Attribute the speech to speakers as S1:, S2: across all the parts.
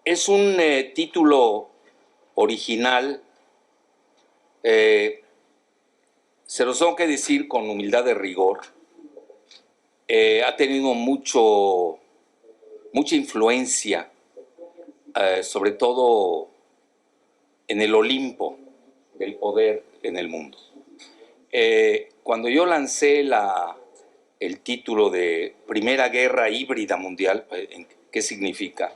S1: Es un título original, se los tengo que decir con humildad de rigor. Ha tenido mucha influencia, sobre todo en el Olimpo del poder en el mundo. Cuando yo lancé el título de Primera Guerra Híbrida Mundial, ¿qué significa?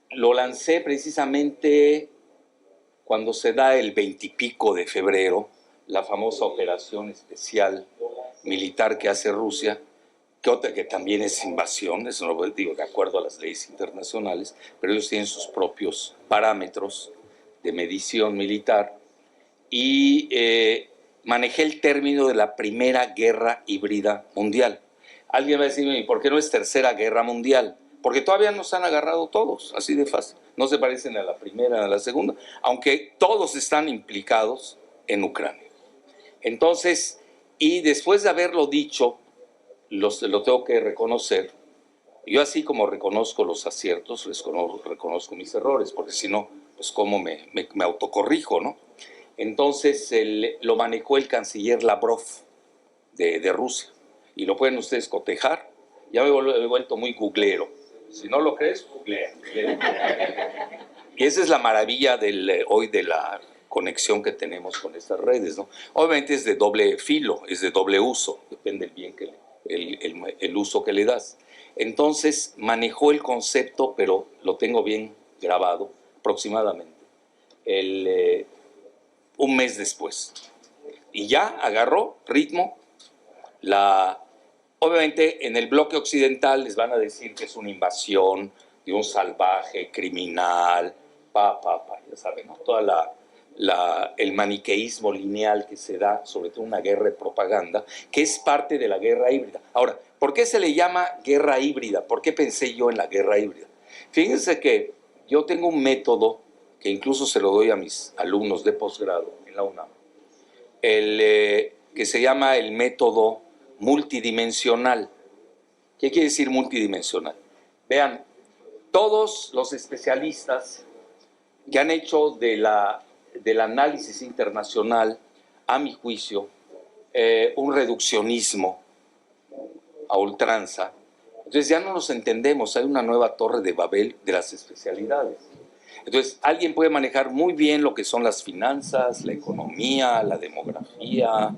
S1: Lo lancé precisamente cuando se da el 20 y pico de febrero, la famosa operación especial militar que hace Rusia, que también es invasión, eso no lo digo de acuerdo a las leyes internacionales, pero ellos tienen sus propios parámetros de medición militar, y manejé el término de la Primera Guerra Híbrida Mundial. Alguien va a decirme, ¿y por qué no es Tercera Guerra Mundial? Porque todavía nos han agarrado todos, así de fácil. No se parecen a la primera, a la segunda, aunque todos están implicados en Ucrania. Entonces, y después de haberlo dicho, lo tengo que reconocer. Yo, así como reconozco los aciertos, reconozco mis errores, porque si no, pues cómo me autocorrijo, ¿no? Entonces lo manejó el canciller Lavrov de Rusia, y lo pueden ustedes cotejar. Ya me he vuelto muy googlero. Si no lo crees, googlea. Y esa es la maravilla hoy de la conexión que tenemos con estas redes, ¿no? Obviamente es de doble filo, es de doble uso, depende del bien el uso que le das. Entonces manejó el concepto, pero lo tengo bien grabado, aproximadamente un mes después. Y ya agarró ritmo. Obviamente en el bloque occidental les van a decir que es una invasión de un salvaje criminal, ya saben, ¿no? Toda el maniqueísmo lineal que se da, sobre todo una guerra de propaganda, que es parte de la guerra híbrida. Ahora, ¿por qué se le llama guerra híbrida? ¿Por qué pensé yo en la guerra híbrida? Fíjense que yo tengo un método que incluso se lo doy a mis alumnos de posgrado en la UNAM, que se llama el método multidimensional. ¿Qué quiere decir multidimensional? Vean, todos los especialistas que han hecho del análisis internacional, a mi juicio, un reduccionismo a ultranza, entonces ya no nos entendemos, hay una nueva torre de Babel de las especialidades. Entonces, alguien puede manejar muy bien lo que son las finanzas, la economía, la demografía,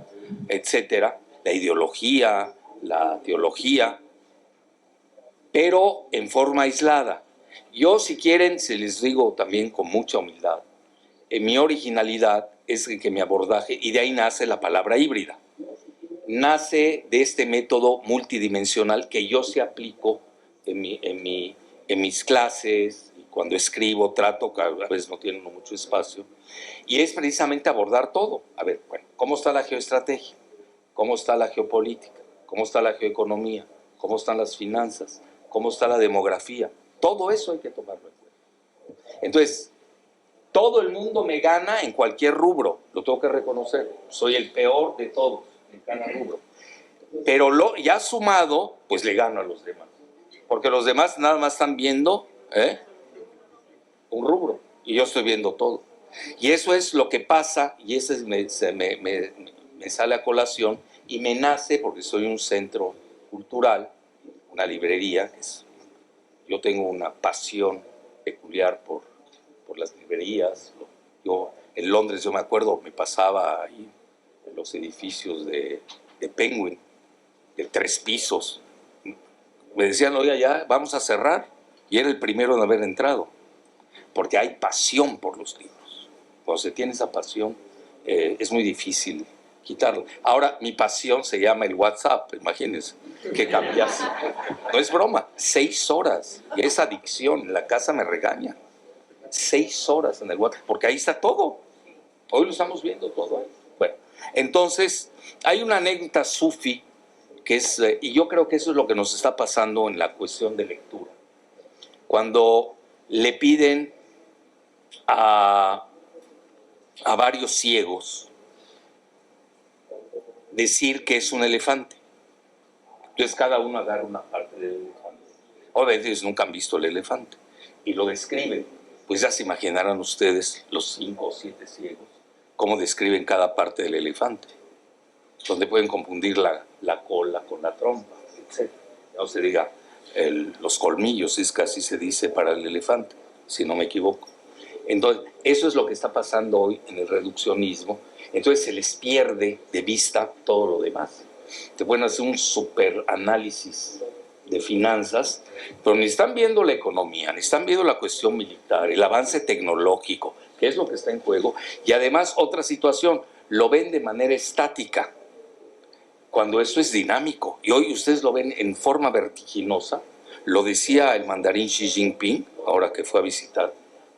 S1: etcétera, la ideología, la teología, pero en forma aislada. Yo, si quieren, se les digo también con mucha humildad, mi originalidad es que mi abordaje, y de ahí nace la palabra híbrida, nace de este método multidimensional que yo sí aplico en mis clases. Cuando escribo, trato, que a veces no tienen mucho espacio, y es precisamente abordar todo. A ver, bueno, ¿cómo está la geoestrategia? ¿Cómo está la geopolítica? ¿Cómo está la geoeconomía? ¿Cómo están las finanzas? ¿Cómo está la demografía? Todo eso hay que tomarlo en cuenta. Entonces, todo el mundo me gana en cualquier rubro, lo tengo que reconocer. Soy el peor de todos en cada rubro. Pero ya sumado, pues le gano a los demás. Porque los demás nada más están viendo un rubro, y yo estoy viendo todo. Y eso es lo que pasa, y eso me sale a colación, y me nace porque soy un centro cultural, una librería. Yo tengo una pasión peculiar por las librerías. En Londres, yo me acuerdo, me pasaba ahí en los edificios de Penguin, de 3 pisos. Me decían, oiga, ya vamos a cerrar, y era el primero en haber entrado, porque hay pasión por los libros. Cuando se tiene esa pasión, es muy difícil quitarlo. Ahora, mi pasión se llama el WhatsApp, imagínense, que cambiase. No es broma, 6 horas, y es adicción, en la casa me regañan. 6 horas en el WhatsApp, porque ahí está todo. Hoy lo estamos viendo todo ahí. Bueno, entonces, hay una anécdota sufi, que es, y yo creo que eso es lo que nos está pasando en la cuestión de lectura. Cuando le piden a varios ciegos decir que es un elefante. Entonces cada uno agarra una parte del elefante. Obviamente ellos nunca han visto el elefante y lo describen. Pues ya se imaginarán ustedes, los 5 o 7 ciegos, cómo describen cada parte del elefante, donde pueden confundir la cola con la trompa, etc. No se diga los colmillos, es casi se dice para el elefante, si no me equivoco. Entonces, eso es lo que está pasando hoy en el reduccionismo. Entonces se les pierde de vista todo lo demás. Te pueden hacer un super análisis de finanzas, pero ni están viendo la economía, ni están viendo la cuestión militar, el avance tecnológico, que es lo que está en juego, y además otra situación, lo ven de manera estática, cuando esto es dinámico, y hoy ustedes lo ven en forma vertiginosa. Lo decía el mandarín Xi Jinping, ahora que fue a visitar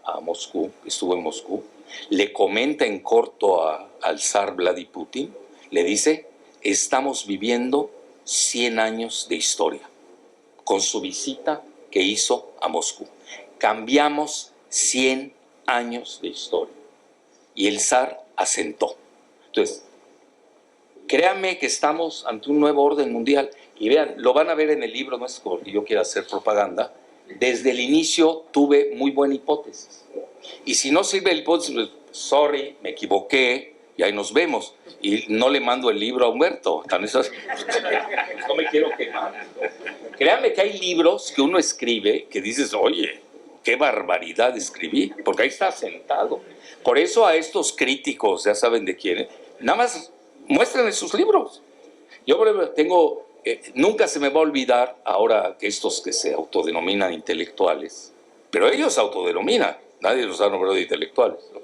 S1: a Moscú, estuvo en Moscú, le comenta en corto al zar Vladimir Putin, le dice, estamos viviendo 100 años de historia, con su visita que hizo a Moscú. Cambiamos 100 años de historia. Y el zar asentó. Entonces, créanme que estamos ante un nuevo orden mundial. Y vean, lo van a ver en el libro, no es porque yo quiera hacer propaganda. Desde el inicio tuve muy buena hipótesis. Y si no sirve la hipótesis, pues, sorry, me equivoqué, y ahí nos vemos. Y no le mando el libro a Humberto. No me quiero quemar. Créanme que hay libros que uno escribe que dices, oye, qué barbaridad escribí, porque ahí está sentado. Por eso a estos críticos, ya saben de quién, nada más muéstrenle sus libros. Yo, por ejemplo, tengo, nunca se me va a olvidar, ahora que estos que se autodenominan intelectuales, pero ellos se autodenominan, nadie los ha nombrado de intelectuales, ¿no?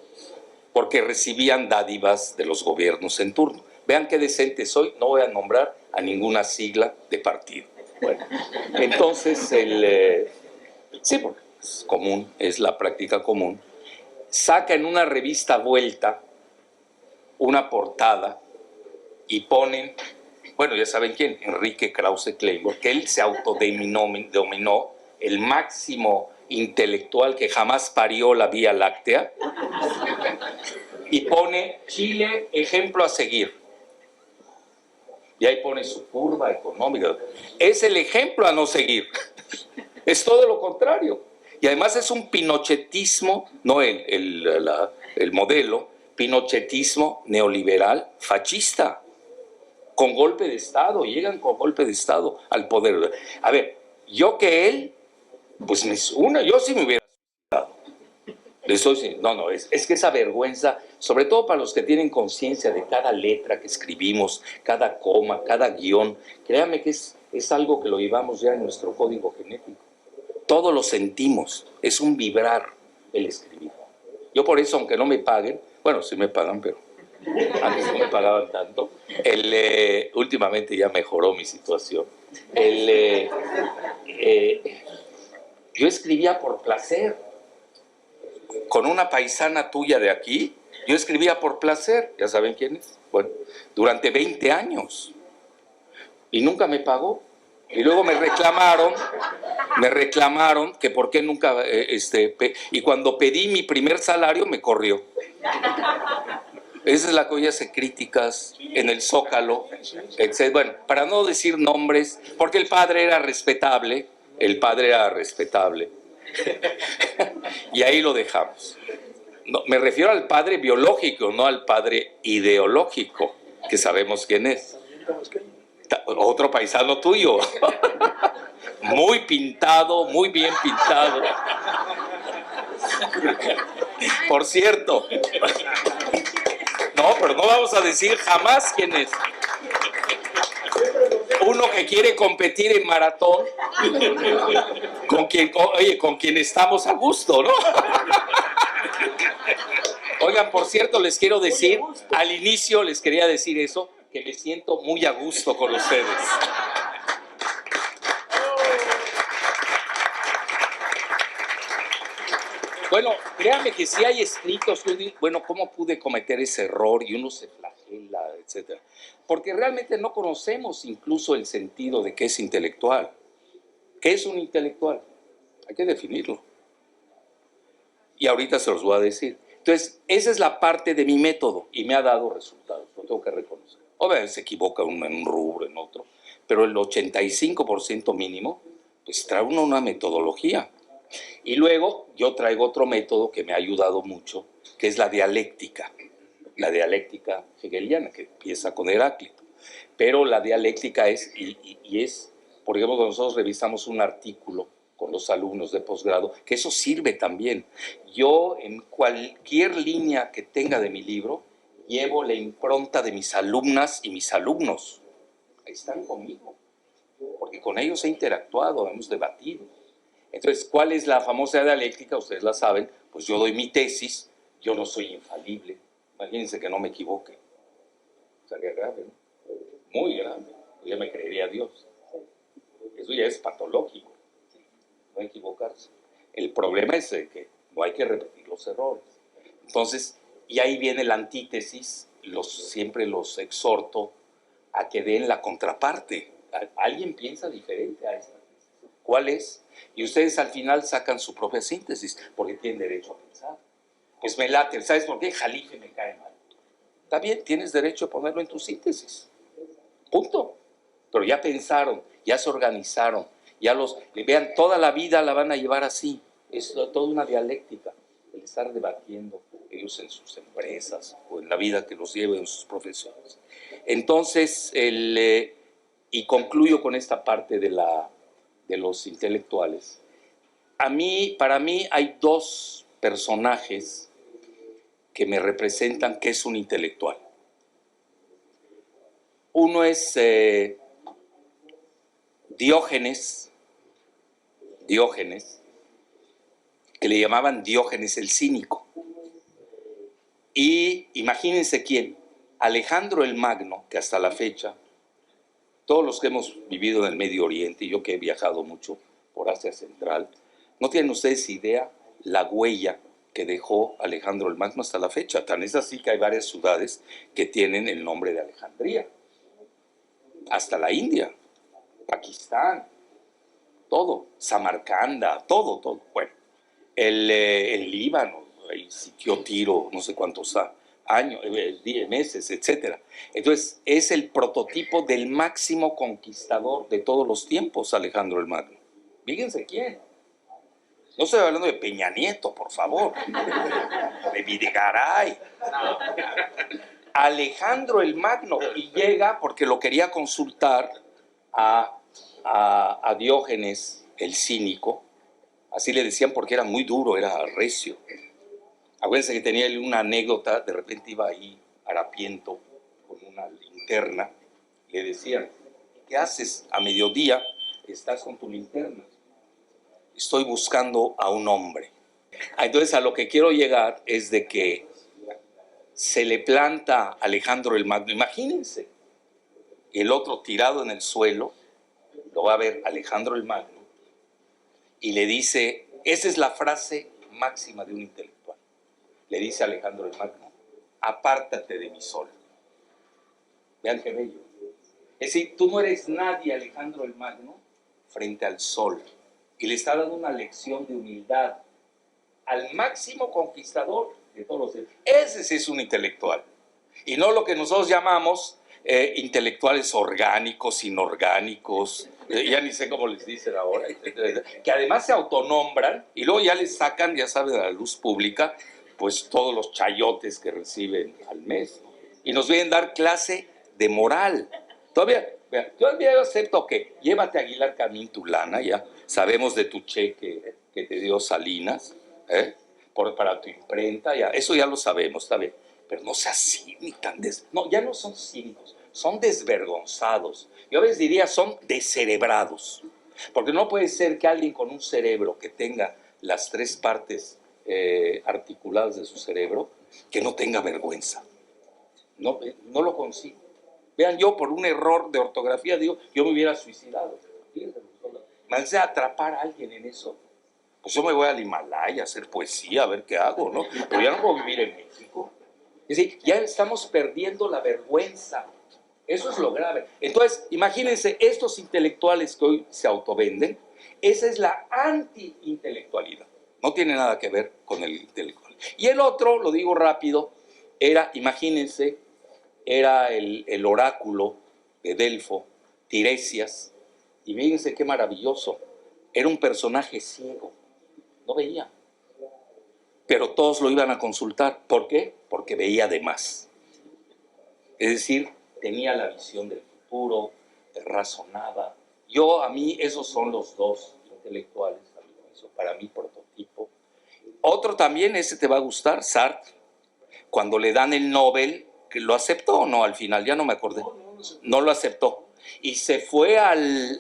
S1: Porque recibían dádivas de los gobiernos en turno. Vean qué decente soy, no voy a nombrar a ninguna sigla de partido. Bueno, entonces, sí, porque es común, es la práctica común, saca en una revista Vuelta una portada y ponen, bueno, ya saben quién, Enrique Krause Kleinborg, que él se autodenominó el máximo intelectual que jamás parió la Vía Láctea, y pone Chile, ejemplo a seguir. Y ahí pone su curva económica. Es el ejemplo a no seguir. Es todo lo contrario. Y además es un pinochetismo, no el modelo, pinochetismo neoliberal fascista, con golpe de Estado, llegan con golpe de Estado al poder. A ver, yo que él, pues yo sí me hubiera suicidado. No, es que esa vergüenza, sobre todo para los que tienen conciencia de cada letra que escribimos, cada coma, cada guión, créanme que es algo que lo llevamos ya en nuestro código genético. Todo lo sentimos, es un vibrar el escribir. Yo por eso, aunque no me paguen, bueno, sí me pagan, pero antes no me pagaban tanto, últimamente ya mejoró mi situación. Yo escribía por placer. Con una paisana tuya de aquí, yo escribía por placer, ¿ya saben quién es? Bueno, durante 20 años. Y nunca me pagó. Y luego me reclamaron que por qué nunca, y cuando pedí mi primer salario me corrió. Esa es la que hoy hace críticas en el Zócalo, etc. Bueno, para no decir nombres, porque el padre era respetable, y ahí lo dejamos. No, me refiero al padre biológico, no al padre ideológico, que sabemos quién es. Otro paisano tuyo. Muy pintado, muy bien pintado. Por cierto. No, pero no vamos a decir jamás quién es. Uno que quiere competir en maratón, con quien estamos a gusto, ¿no? Oigan, por cierto, les quiero decir, al inicio les quería decir eso, que me siento muy a gusto con ustedes. Bueno, créanme que sí hay escritos, bueno, ¿cómo pude cometer ese error? Y uno se flagela, etc. Porque realmente no conocemos incluso el sentido de qué es intelectual. ¿Qué es un intelectual? Hay que definirlo. Y ahorita se los voy a decir. Entonces, esa es la parte de mi método y me ha dado resultados, lo tengo que reconocer. Obviamente se equivoca uno en un rubro, en otro, pero el 85% mínimo pues trae uno una metodología. Y luego yo traigo otro método que me ha ayudado mucho, que es la dialéctica hegeliana, que empieza con Heráclito. Pero la dialéctica es, por ejemplo, cuando nosotros revisamos un artículo con los alumnos de posgrado, que eso sirve también. Yo, en cualquier línea que tenga de mi libro, llevo la impronta de mis alumnas y mis alumnos. Ahí están conmigo, porque con ellos he interactuado, hemos debatido. Entonces, ¿cuál es la famosa dialéctica? Ustedes la saben, pues yo doy mi tesis, yo no soy infalible. Imagínense que no me equivoque. Sería grave, ¿no? Muy grave. Ya me creería Dios. Eso ya es patológico, no equivocarse. El problema es que no hay que repetir los errores. Entonces, y ahí viene la antítesis, siempre los exhorto a que den la contraparte. Alguien piensa diferente a esta. ¿Cuál es? Y ustedes al final sacan su propia síntesis, porque tienen derecho a pensar. Pues me late, ¿sabes por qué? Jalife me cae mal. Está bien, tienes derecho a ponerlo en tu síntesis. Punto. Pero ya pensaron, ya se organizaron, vean, toda la vida la van a llevar así. Es toda una dialéctica, el estar debatiendo ellos en sus empresas o en la vida que los lleve en sus profesiones. Entonces, y concluyo con esta parte de los intelectuales. Para mí hay dos personajes que me representan que es un intelectual. Uno es Diógenes, que le llamaban Diógenes el cínico. Y imagínense quién, Alejandro el Magno, que hasta la fecha, todos los que hemos vivido en el Medio Oriente, y yo que he viajado mucho por Asia Central, no tienen ustedes idea la huella que dejó Alejandro el Magno hasta la fecha. Tan es así que hay varias ciudades que tienen el nombre de Alejandría. Hasta la India, Pakistán, todo, Samarcanda, todo. Bueno, el Líbano, ahí sitió Tiro, no sé cuántos años, meses, etc. Entonces, es el prototipo del máximo conquistador de todos los tiempos, Alejandro el Magno. Fíjense quién. No estoy hablando de Peña Nieto, por favor, de Videgaray. Alejandro el Magno, y llega porque lo quería consultar a Diógenes el cínico, así le decían porque era muy duro, era recio. Acuérdense que tenía una anécdota, de repente iba ahí harapiento con una linterna, le decían, ¿qué haces a mediodía? Estás con tu linterna. Estoy buscando a un hombre. Entonces a lo que quiero llegar es de que se le planta a Alejandro el Magno, imagínense, el otro tirado en el suelo, lo va a ver Alejandro el Magno, y le dice, esa es la frase máxima de un intelectual, le dice a Alejandro el Magno, apártate de mi sol. Vean qué bello. Es decir, tú no eres nadie, Alejandro el Magno, frente al sol. Y le está dando una lección de humildad al máximo conquistador de todos los tiempos. Ese sí es un intelectual. Y no lo que nosotros llamamos intelectuales orgánicos, inorgánicos, ya ni sé cómo les dicen ahora, que además se autonombran y luego ya les sacan, ya saben, a la luz pública, pues todos los chayotes que reciben al mes. Y nos vienen a dar clase de moral. Todavía yo acepto que llévate a Aguilar Camín tu lana, ya sabemos de tu cheque que te dio Salinas, para tu imprenta, ya, eso ya lo sabemos, está bien. Pero no seas cínico, no, ya no son cínicos, son desvergonzados. Yo a veces diría son descerebrados. Porque no puede ser que alguien con un cerebro que tenga las tres partes articuladas de su cerebro, que no tenga vergüenza. No lo consigo. Vean, yo por un error de ortografía, digo, yo me hubiera suicidado. Me hace atrapar a alguien en eso. Pues yo me voy al Himalaya a hacer poesía, a ver qué hago, ¿no? Pero ya no puedo vivir en México. Es decir, ya estamos perdiendo la vergüenza. Eso es lo grave. Entonces, imagínense, estos intelectuales que hoy se autovenden, esa es la anti-intelectualidad. No tiene nada que ver con el intelectual. Y el otro, lo digo rápido, imagínense, era el oráculo de Delfo, Tiresias, y fíjense qué maravilloso. Era un personaje ciego, no veía. Pero todos lo iban a consultar. ¿Por qué? Porque veía de más. Es decir, tenía la visión del futuro, razonaba. A mí, esos son los dos intelectuales, a mi juicio, para mí prototipo. Otro también, ese te va a gustar, Sartre. Cuando le dan el Nobel, que lo aceptó o no al final, ya no me acordé. No lo aceptó. Y se fue allá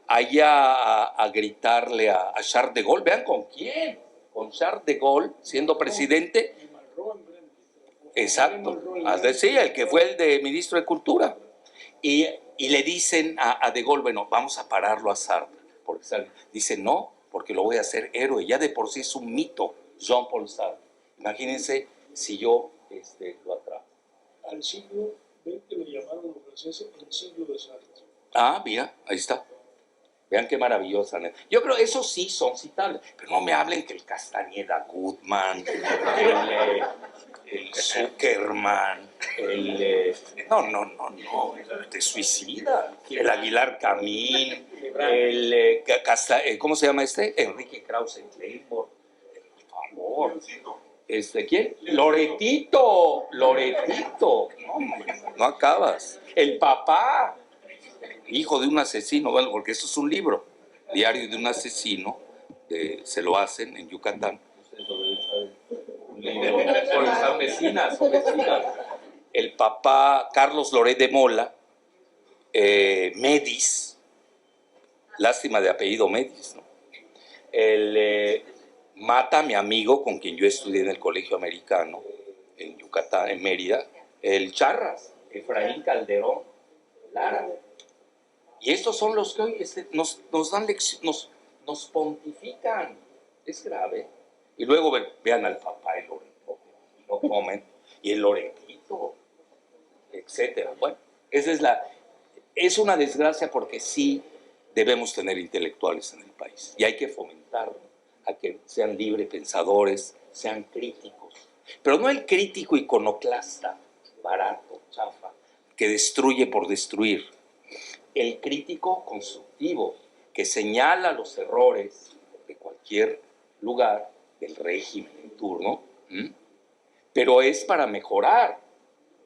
S1: a gritarle a Charles de Gaulle. Vean con quién. Con Charles de Gaulle, siendo presidente. Exacto. Sí, el que fue el de ministro de Cultura. Y le dicen a de Gaulle, bueno, vamos a pararlo a Sartre. Porque Sartre dice, no, porque lo voy a hacer héroe. Ya de por sí es un mito, Jean-Paul Sartre. Imagínense si yo lo atrapo.
S2: Al siglo XX le llamaron los franceses el siglo de Sartre.
S1: Ah, mira, ahí está. Vean qué maravillosa. Yo creo que esos sí son citables, pero no me hablen que el Castañeda Goodman, el Zuckerman, no, te suicida. El Aguilar Camín, ¿cómo se llama Enrique Krause Kleinborg. Por favor. ¿Quién? Loretito. No acabas. El papá. Hijo de un asesino, bueno, porque esto es un libro, Diario de un asesino, se lo hacen en Yucatán. Son vecinas. El papá, Carlos Loret de Mola, Medis, lástima de apellido Medis, ¿no? Mata a mi amigo con quien yo estudié en el colegio americano, en Yucatán, en Mérida, el Charras, Efraín Calderón Lara. Y estos son los que hoy nos dan lecciones, nos pontifican. Es grave. Y luego vean al papá y lo comen. Y el Loretito, etcétera. Bueno, es una desgracia porque sí debemos tener intelectuales en el país. Y hay que fomentar a que sean libres pensadores, sean críticos. Pero no el crítico iconoclasta, barato, chafa, que destruye por destruir. El crítico constructivo, que señala los errores de cualquier lugar del régimen en turno, pero es para mejorar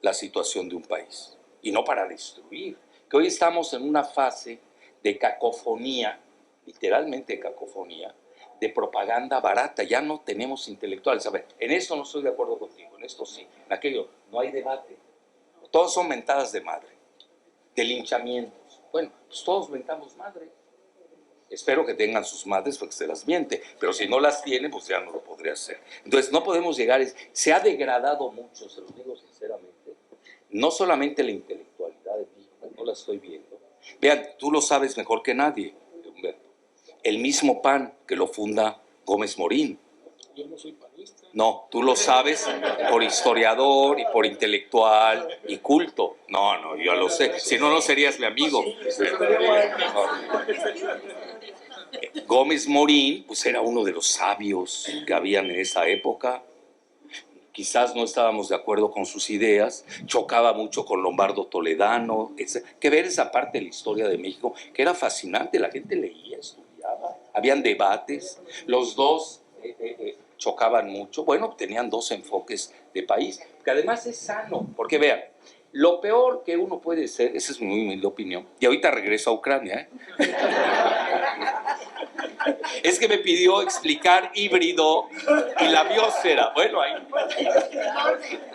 S1: la situación de un país y no para destruir. Que hoy estamos en una fase de cacofonía, literalmente cacofonía, de propaganda barata. Ya no tenemos intelectuales. A ver, en esto no estoy de acuerdo contigo, en esto sí, en aquello no hay debate. Todos son mentadas de madre, de linchamientos. Bueno, pues todos mentamos madre. Espero que tengan sus madres porque se las miente, pero si no las tienen, pues ya no lo podría hacer. Entonces no podemos llegar, se ha degradado mucho, se los digo sinceramente, no solamente la intelectualidad de México, no la estoy viendo. Vean, tú lo sabes mejor que nadie, Humberto. El mismo PAN que lo funda Gómez Morín.
S2: Yo no soy panista.
S1: No, tú lo sabes por historiador y por intelectual y culto. No, yo lo sé. Si no, no serías mi amigo. Gómez Morín, pues era uno de los sabios que habían en esa época. Quizás no estábamos de acuerdo con sus ideas, chocaba mucho con Lombardo Toledano, que ver esa parte de la historia de México, que era fascinante, la gente leía, estudiaba, habían debates, los dos chocaban mucho, bueno, tenían dos enfoques de país, que además es sano, porque vean, lo peor que uno puede ser, esa es mi humilde opinión, y ahorita regreso a Ucrania, es que me pidió explicar híbrido y la biosfera. Bueno, ahí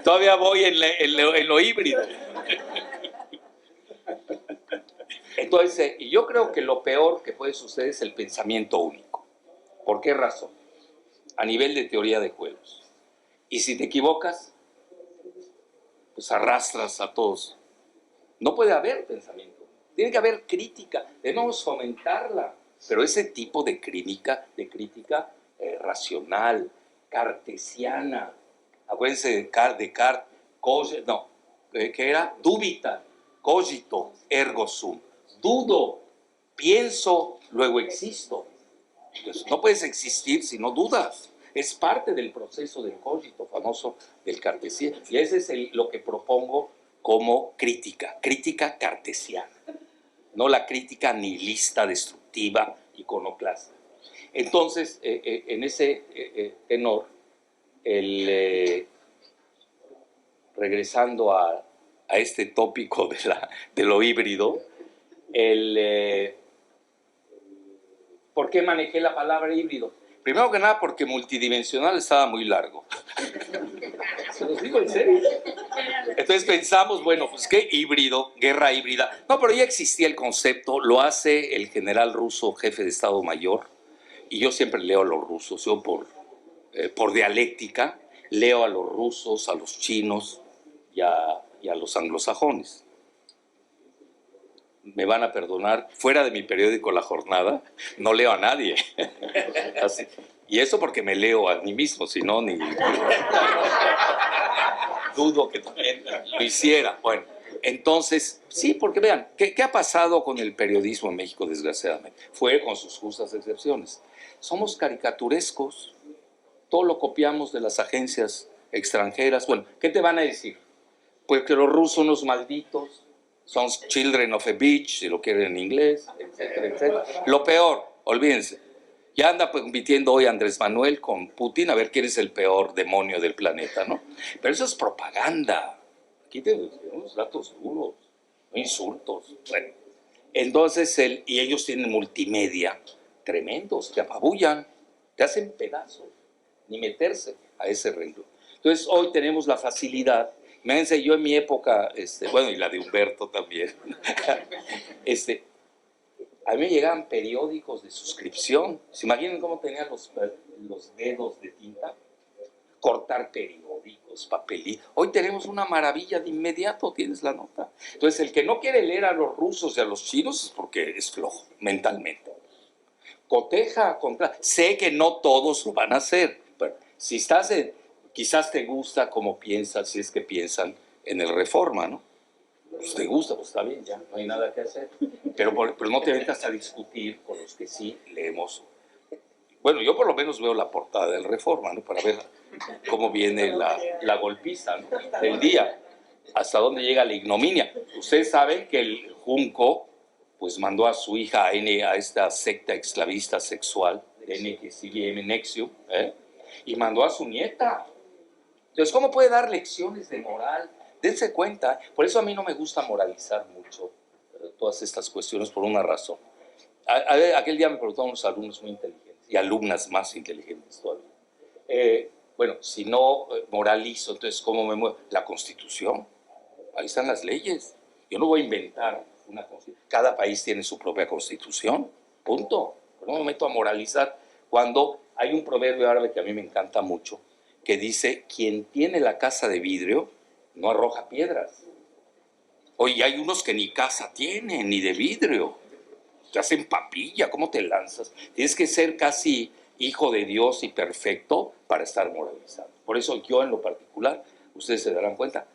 S1: todavía voy en lo híbrido. Entonces, yo creo que lo peor que puede suceder es el pensamiento único. ¿Por qué razón? A nivel de teoría de juegos. Y si te equivocas, pues arrastras a todos. No puede haber pensamiento. Tiene que haber crítica. Debemos fomentarla. Pero ese tipo de crítica racional, cartesiana, acuérdense de Descartes, que era dubita, cogito, ergo sum. Dudo, pienso, luego existo. Entonces, no puedes existir si no dudas. Es parte del proceso del cogito famoso del cartesiano. Y ese es lo que propongo como crítica cartesiana. No la crítica nihilista, destructiva iconoclasta. Entonces, en ese tenor, regresando a este tópico de lo híbrido, ¿por qué manejé la palabra híbrido? Primero que nada porque multidimensional estaba muy largo. Se los digo en serio. Entonces pensamos, bueno, pues qué híbrido, guerra híbrida. No, pero ya existía el concepto, lo hace el general ruso, jefe de Estado Mayor, y yo siempre leo a los rusos, yo por dialéctica, leo a los rusos, a los chinos y a los anglosajones. Me van a perdonar, fuera de mi periódico La Jornada, no leo a nadie. Así. Y eso porque me leo a mí mismo, si no, ni dudo que también lo hiciera. Bueno, entonces, sí, porque vean, ¿qué ha pasado con el periodismo en México, desgraciadamente? Fue con sus justas excepciones. Somos caricaturescos, todo lo copiamos de las agencias extranjeras. Bueno, ¿qué te van a decir? Pues que los rusos son unos malditos, son children of a bitch, si lo quieren en inglés, etcétera, etcétera. Lo peor, olvídense, ya anda compitiendo hoy Andrés Manuel con Putin a ver quién es el peor demonio del planeta, ¿no? Pero eso es propaganda. Aquí tenemos unos datos duros, no insultos. Bueno, entonces, y ellos tienen multimedia tremendos, te apabullan, te hacen pedazos, ni meterse a ese renglón. Entonces, hoy tenemos la facilidad. Imagínense, yo en mi época, bueno, y la de Humberto también, a mí me llegaban periódicos de suscripción. ¿Se imaginan cómo tenían los dedos de tinta? Cortar periódicos, papelitos. Hoy tenemos una maravilla de inmediato, tienes la nota. Entonces, el que no quiere leer a los rusos y a los chinos es porque es flojo mentalmente. Coteja contra. Sé que no todos lo van a hacer, pero si estás quizás te gusta cómo piensan, si es que piensan en el Reforma, ¿no? Pues te gusta, pues está bien, ya, no hay nada que hacer. Pero no te metas a discutir con los que sí leemos. Bueno, yo por lo menos veo la portada del Reforma, ¿no? Para ver cómo viene la golpiza, ¿no? Del día, hasta dónde llega la ignominia. Ustedes saben que el Junco pues mandó a su hija a esta secta esclavista sexual, NXIVM Nexium, y mandó a su nieta. Entonces, ¿cómo puede dar lecciones de moral? Dense cuenta, por eso a mí no me gusta moralizar mucho todas estas cuestiones por una razón. Aquel día me preguntaron unos alumnos muy inteligentes y alumnas más inteligentes todavía. Bueno, si no moralizo, entonces ¿cómo me muevo? La Constitución, ahí están las leyes. Yo no voy a inventar una Constitución. Cada país tiene su propia Constitución, punto. Pero no me meto a moralizar cuando hay un proverbio árabe que a mí me encanta mucho, que dice, quien tiene la casa de vidrio no arroja piedras. Oye, hay unos que ni casa tienen, ni de vidrio. Te hacen papilla, ¿cómo te lanzas? Tienes que ser casi hijo de Dios y perfecto para estar moralizado. Por eso yo en lo particular, ustedes se darán cuenta,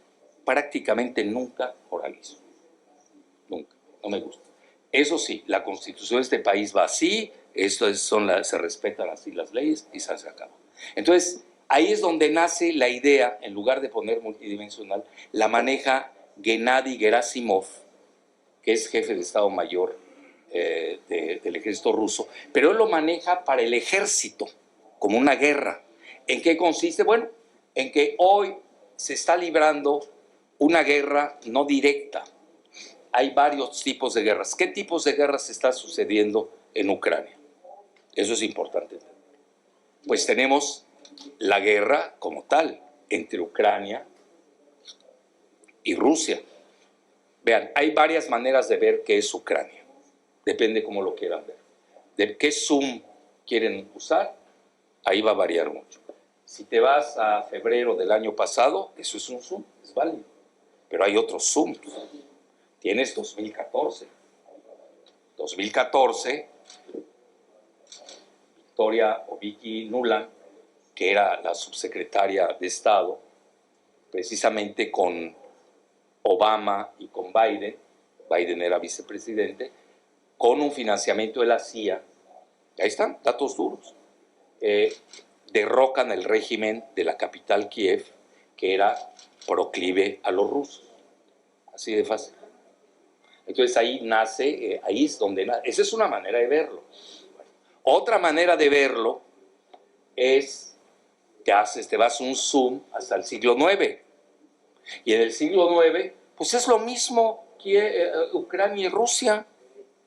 S1: prácticamente nunca moralizo. Nunca, no me gusta. Eso sí, la Constitución de este país va así, se respetan así las leyes y se acaba. Entonces, ahí es donde nace la idea, en lugar de poner multidimensional, la maneja Gennady Gerasimov, que es jefe de Estado Mayor del ejército ruso, pero él lo maneja para el ejército, como una guerra. ¿En qué consiste? Bueno, en que hoy se está librando una guerra no directa. Hay varios tipos de guerras. ¿Qué tipos de guerras está sucediendo en Ucrania? Eso es importante. Pues tenemos la guerra como tal entre Ucrania y Rusia. Vean, hay varias maneras de ver qué es Ucrania. Depende cómo lo quieran ver. De qué zoom quieren usar, ahí va a variar mucho. Si te vas a febrero del año pasado, eso es un zoom, es válido. Pero hay otros zooms. Tienes 2014. 2014, Victoria o Vicky Nuland, que era la subsecretaria de Estado, precisamente con Obama y con Biden era vicepresidente, con un financiamiento de la CIA, ahí están, datos duros, derrocan el régimen de la capital Kiev, que era proclive a los rusos. Así de fácil. Entonces ahí nace, ahí es donde nace. Esa es una manera de verlo. Otra manera de verlo es te vas un zoom hasta el siglo IX. Y en el siglo IX, pues es lo mismo que Ucrania y Rusia.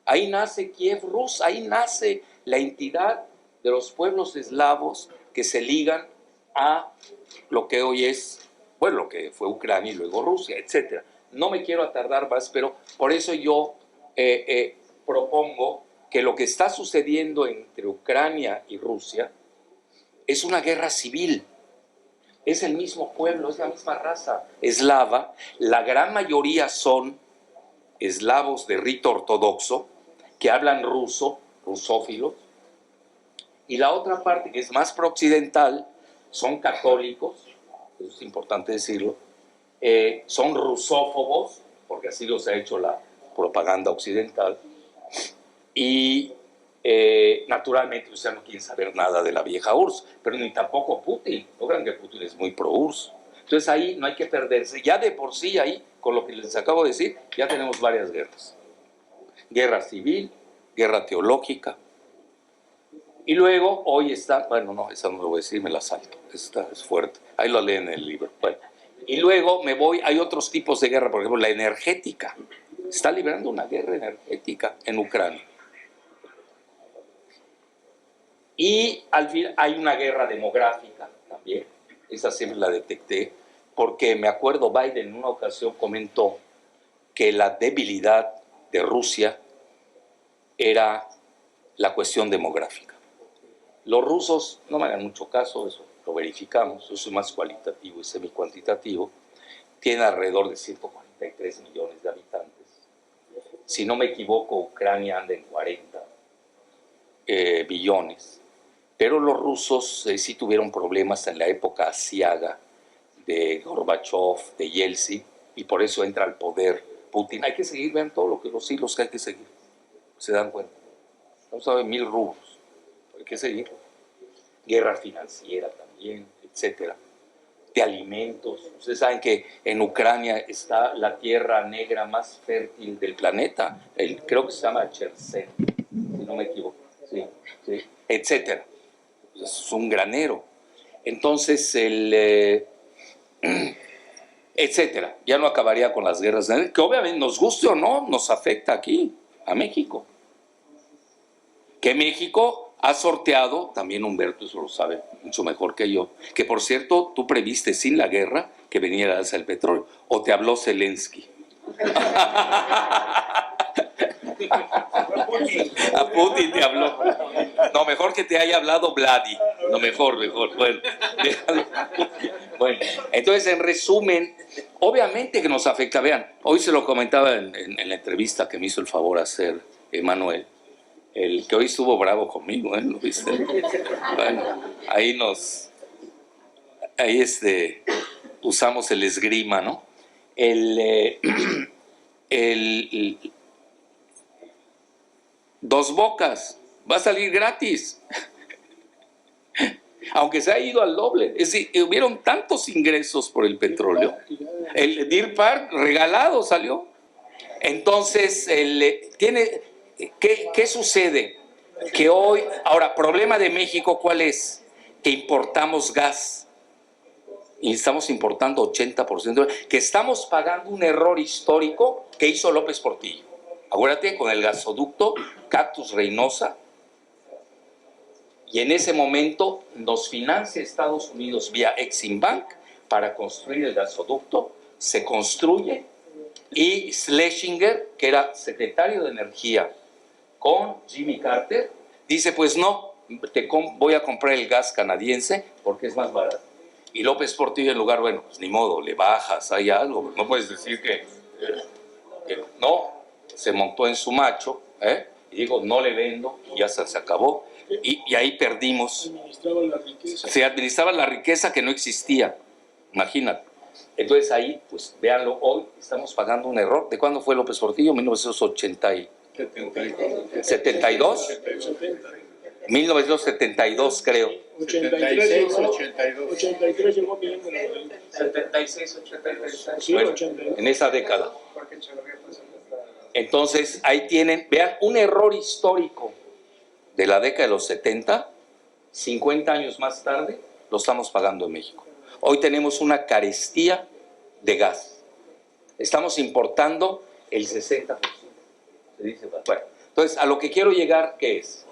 S1: Ahí nace Kiev Rus, ahí nace la entidad de los pueblos eslavos que se ligan a lo que hoy es, bueno, lo que fue Ucrania y luego Rusia, etc. No me quiero atardar más, pero por eso yo propongo que lo que está sucediendo entre Ucrania y Rusia es una guerra civil. Es el mismo pueblo, es la misma raza eslava. La gran mayoría son eslavos de rito ortodoxo que hablan ruso, rusófilos. Y la otra parte, que es más prooccidental, son católicos, eso es importante decirlo, son rusófobos, porque así los ha hecho la propaganda occidental, y naturalmente ustedes no quieren saber nada de la vieja URSS, pero ni tampoco Putin. No crean que Putin es muy pro-URSS. Entonces ahí no hay que perderse. Ya de por sí ahí, con lo que les acabo de decir, ya tenemos varias guerras. Guerra civil, guerra teológica. Y luego hoy está, bueno, no, esa no lo voy a decir, me la salto. Esta es fuerte. Ahí lo leen en el libro. Bueno. Y luego me voy, hay otros tipos de guerra, por ejemplo, la energética. Está librando una guerra energética en Ucrania. Y al fin hay una guerra demográfica también, esa siempre la detecté, porque me acuerdo Biden en una ocasión comentó que la debilidad de Rusia era la cuestión demográfica. Los rusos, no me hagan mucho caso, eso lo verificamos, yo soy más cualitativo y semi-cuantitativo, tienen alrededor de 143 millones de habitantes. Si no me equivoco, Ucrania anda en 40 billones. Pero los rusos sí tuvieron problemas en la época asiaga de Gorbachev, de Yeltsin, y por eso entra al poder Putin. Hay que seguir, vean todo los hilos que hay que seguir. ¿Se dan cuenta? Vamos a ver 1000 rubros. Hay que seguir. Guerra financiera también, etcétera. De alimentos. Ustedes saben que en Ucrania está la tierra negra más fértil del planeta. Creo que se llama Cherson, si no me equivoco. Sí, sí, etcétera. Es un granero. Entonces, etcétera. Ya no acabaría con las guerras, que obviamente nos guste o no, nos afecta aquí, a México. Que México ha sorteado, también Humberto eso lo sabe mucho mejor que yo, que por cierto, tú previste sin la guerra que viniera el petróleo, o te habló Zelensky. A Putin te habló. No, mejor que te haya hablado Vladi. No, mejor. Bueno, entonces, en resumen, obviamente que nos afecta. Vean, hoy se lo comentaba en la entrevista que me hizo el favor hacer Emanuel, el que hoy estuvo bravo conmigo, ¿Lo viste? Bueno, ahí usamos el esgrima, ¿no? Dos Bocas va a salir gratis, aunque se ha ido al doble. Es decir, hubieron tantos ingresos por el petróleo. El Deer Park regalado salió. Entonces, ¿qué sucede? Que hoy, ahora, problema de México, ¿cuál es? Que importamos gas. Y estamos importando 80%, que estamos pagando un error histórico que hizo López Portillo. Acuérdate, con el gasoducto Cactus Reynosa, y en ese momento nos financia Estados Unidos vía Exim Bank para construir el gasoducto, se construye, y Schlesinger, que era secretario de Energía con Jimmy Carter, dice, pues no, voy a comprar el gas canadiense porque es más barato. Y López Portillo, en lugar, bueno, pues ni modo, le bajas, hay algo, no puedes decir que no, se montó en su macho, y digo, no le vendo, y ya se acabó, y ahí perdimos. Se administraba la riqueza que no existía, imagínate. Entonces ahí, pues véanlo, hoy estamos pagando un error. ¿De cuándo fue López Portillo? 1972. 1972, creo.
S2: 86, 82. 83 llegó pidiendo la
S1: 76, 83.
S2: Sí,
S1: Bueno,
S2: 82.
S1: en esa década. Entonces, ahí tienen, vean, un error histórico. de la década de los 70, 50 años más tarde, lo estamos pagando en México. Hoy tenemos una carestía de gas. Estamos importando el 60%. Se dice, bueno, entonces, a lo que quiero llegar, ¿qué es?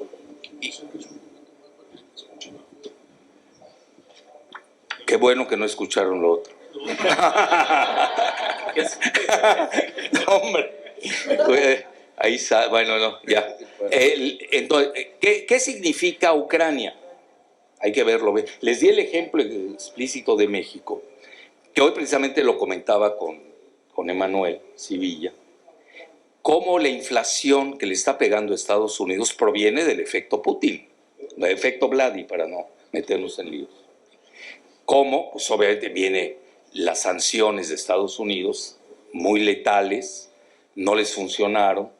S1: Qué bueno que no escucharon lo otro. No, hombre. Ahí está, bueno, no, ya. Entonces, ¿qué significa Ucrania? Hay que verlo bien. Les di el ejemplo explícito de México, que hoy precisamente lo comentaba con Emanuel Sivilla, cómo la inflación que le está pegando a Estados Unidos proviene del efecto Putin, del efecto Vladi, para no meternos en líos. Cómo, pues obviamente vienen las sanciones de Estados Unidos, muy letales, no les funcionaron,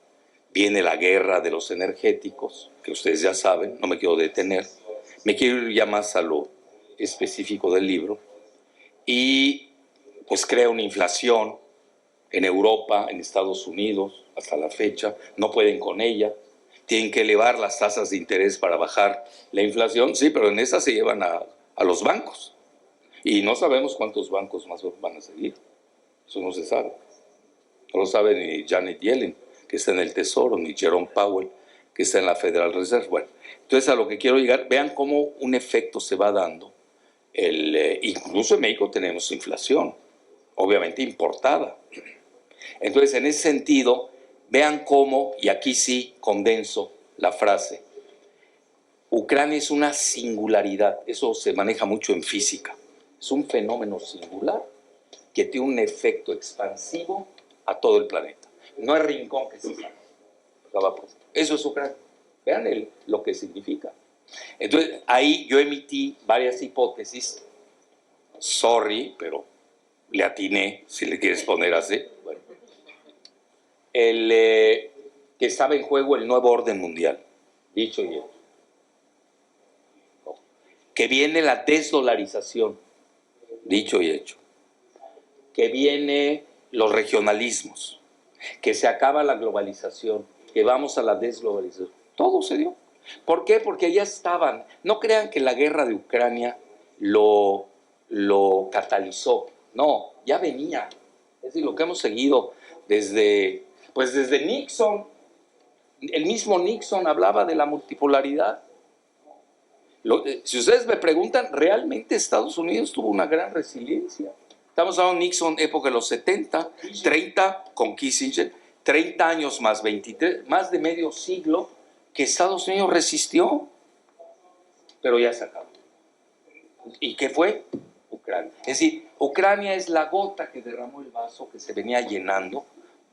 S1: viene la guerra de los energéticos, que ustedes ya saben, no me quiero detener, me quiero ir ya más a lo específico del libro, y pues crea una inflación en Europa, en Estados Unidos, hasta la fecha, no pueden con ella, tienen que elevar las tasas de interés para bajar la inflación, sí, pero en esa se llevan a los bancos, y no sabemos cuántos bancos más van a seguir, eso no se sabe, no lo sabe ni Janet Yellen, que está en el Tesoro, ni Jerome Powell, que está en la Federal Reserve. Bueno, entonces a lo que quiero llegar, vean cómo un efecto se va dando, incluso en México tenemos inflación, obviamente importada. Entonces, en ese sentido, vean cómo, y aquí sí condenso la frase, Ucrania es una singularidad, eso se maneja mucho en física, es un fenómeno singular que tiene un efecto expansivo a todo el planeta. No hay rincón que se salga. Eso es Ucrania. Vean lo que significa. Entonces, ahí yo emití varias hipótesis, sorry, pero le atiné, si le quieres poner así. Bueno. Que estaba en juego el nuevo orden mundial, dicho y hecho. Que viene la desdolarización, dicho y hecho. Que viene los regionalismos, que se acaba la globalización, que vamos a la desglobalización. Todo se dio. ¿Por qué? Porque ya estaban. No crean que la guerra de Ucrania lo catalizó. No, ya venía. Es decir, lo que hemos seguido desde Nixon. El mismo Nixon hablaba de la multipolaridad. Si ustedes me preguntan, realmente Estados Unidos tuvo una gran resiliencia. Estamos hablando de Nixon, época de los 70, 30 con Kissinger, 30 años más 23, más de medio siglo que Estados Unidos resistió, pero ya se acabó. ¿Y qué fue? Ucrania. Es decir, Ucrania es la gota que derramó el vaso que se venía llenando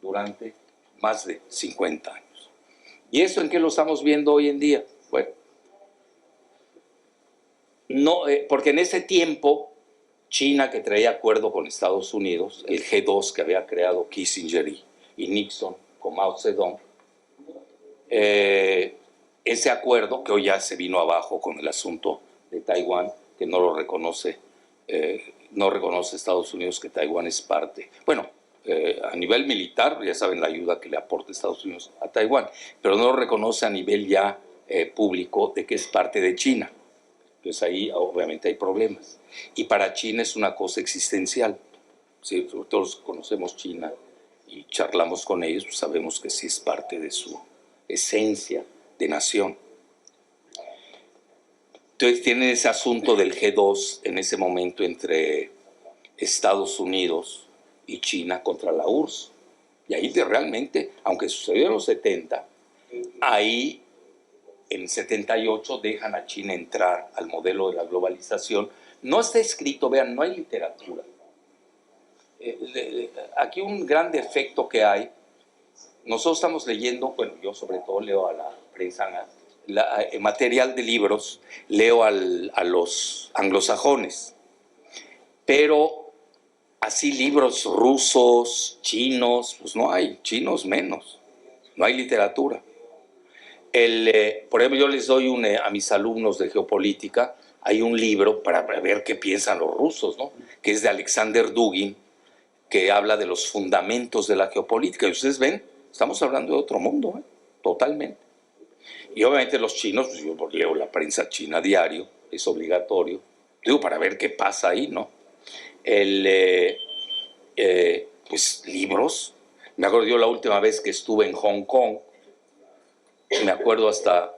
S1: durante más de 50 años. ¿Y eso en qué lo estamos viendo hoy en día? Bueno, no, porque en ese tiempo China, que traía acuerdo con Estados Unidos, el G2 que había creado Kissinger y Nixon con Mao Zedong, ese acuerdo que hoy ya se vino abajo con el asunto de Taiwán, que no lo reconoce, no reconoce Estados Unidos que Taiwán es parte. Bueno, a nivel militar, ya saben la ayuda que le aporta Estados Unidos a Taiwán, pero no lo reconoce a nivel ya público de que es parte de China. Entonces ahí obviamente hay problemas. Y para China es una cosa existencial. Sí, todos conocemos China y charlamos con ellos, pues sabemos que sí es parte de su esencia de nación. Entonces tienen ese asunto del G2 en ese momento entre Estados Unidos y China contra la URSS. Y ahí realmente, aunque sucedió en los 70, ahí en 78 dejan a China entrar al modelo de la globalización. No está escrito, vean, no hay literatura. Aquí un gran defecto que hay, nosotros estamos leyendo, bueno, yo sobre todo leo a la prensa, material de libros, leo a los anglosajones, pero así libros rusos, chinos, pues no hay, chinos menos, no hay literatura. Por ejemplo, yo les doy a mis alumnos de geopolítica, hay un libro para ver qué piensan los rusos, ¿no? Que es de Alexander Dugin, que habla de los fundamentos de la geopolítica. Y ustedes ven, estamos hablando de otro mundo, totalmente. Y obviamente los chinos, pues yo leo la prensa china diario, es obligatorio, digo, para ver qué pasa ahí, ¿no? Pues libros. Me acuerdo yo la última vez que estuve en Hong Kong, me acuerdo hasta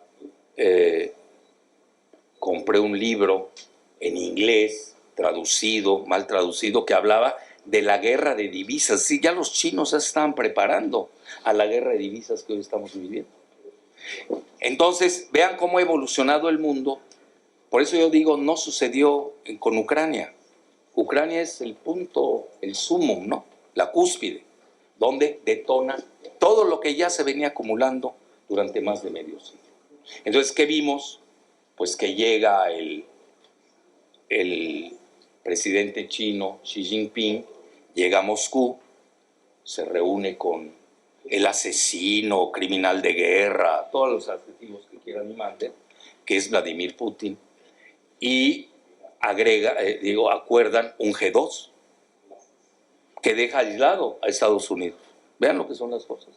S1: compré un libro en inglés, traducido, mal traducido, que hablaba de la guerra de divisas. Sí, ya los chinos se estaban preparando a la guerra de divisas que hoy estamos viviendo. Entonces, vean cómo ha evolucionado el mundo. Por eso yo digo, no sucedió con Ucrania. Ucrania es el punto, el sumum, ¿no? La cúspide, donde detona todo lo que ya se venía acumulando durante más de medio siglo. Entonces, ¿qué vimos? Pues que llega el presidente chino Xi Jinping, llega a Moscú, se reúne con el asesino, criminal de guerra, todos los adjetivos que quieran y manden, que es Vladimir Putin, y acuerdan un G2 que deja aislado a Estados Unidos. Vean lo que son las cosas.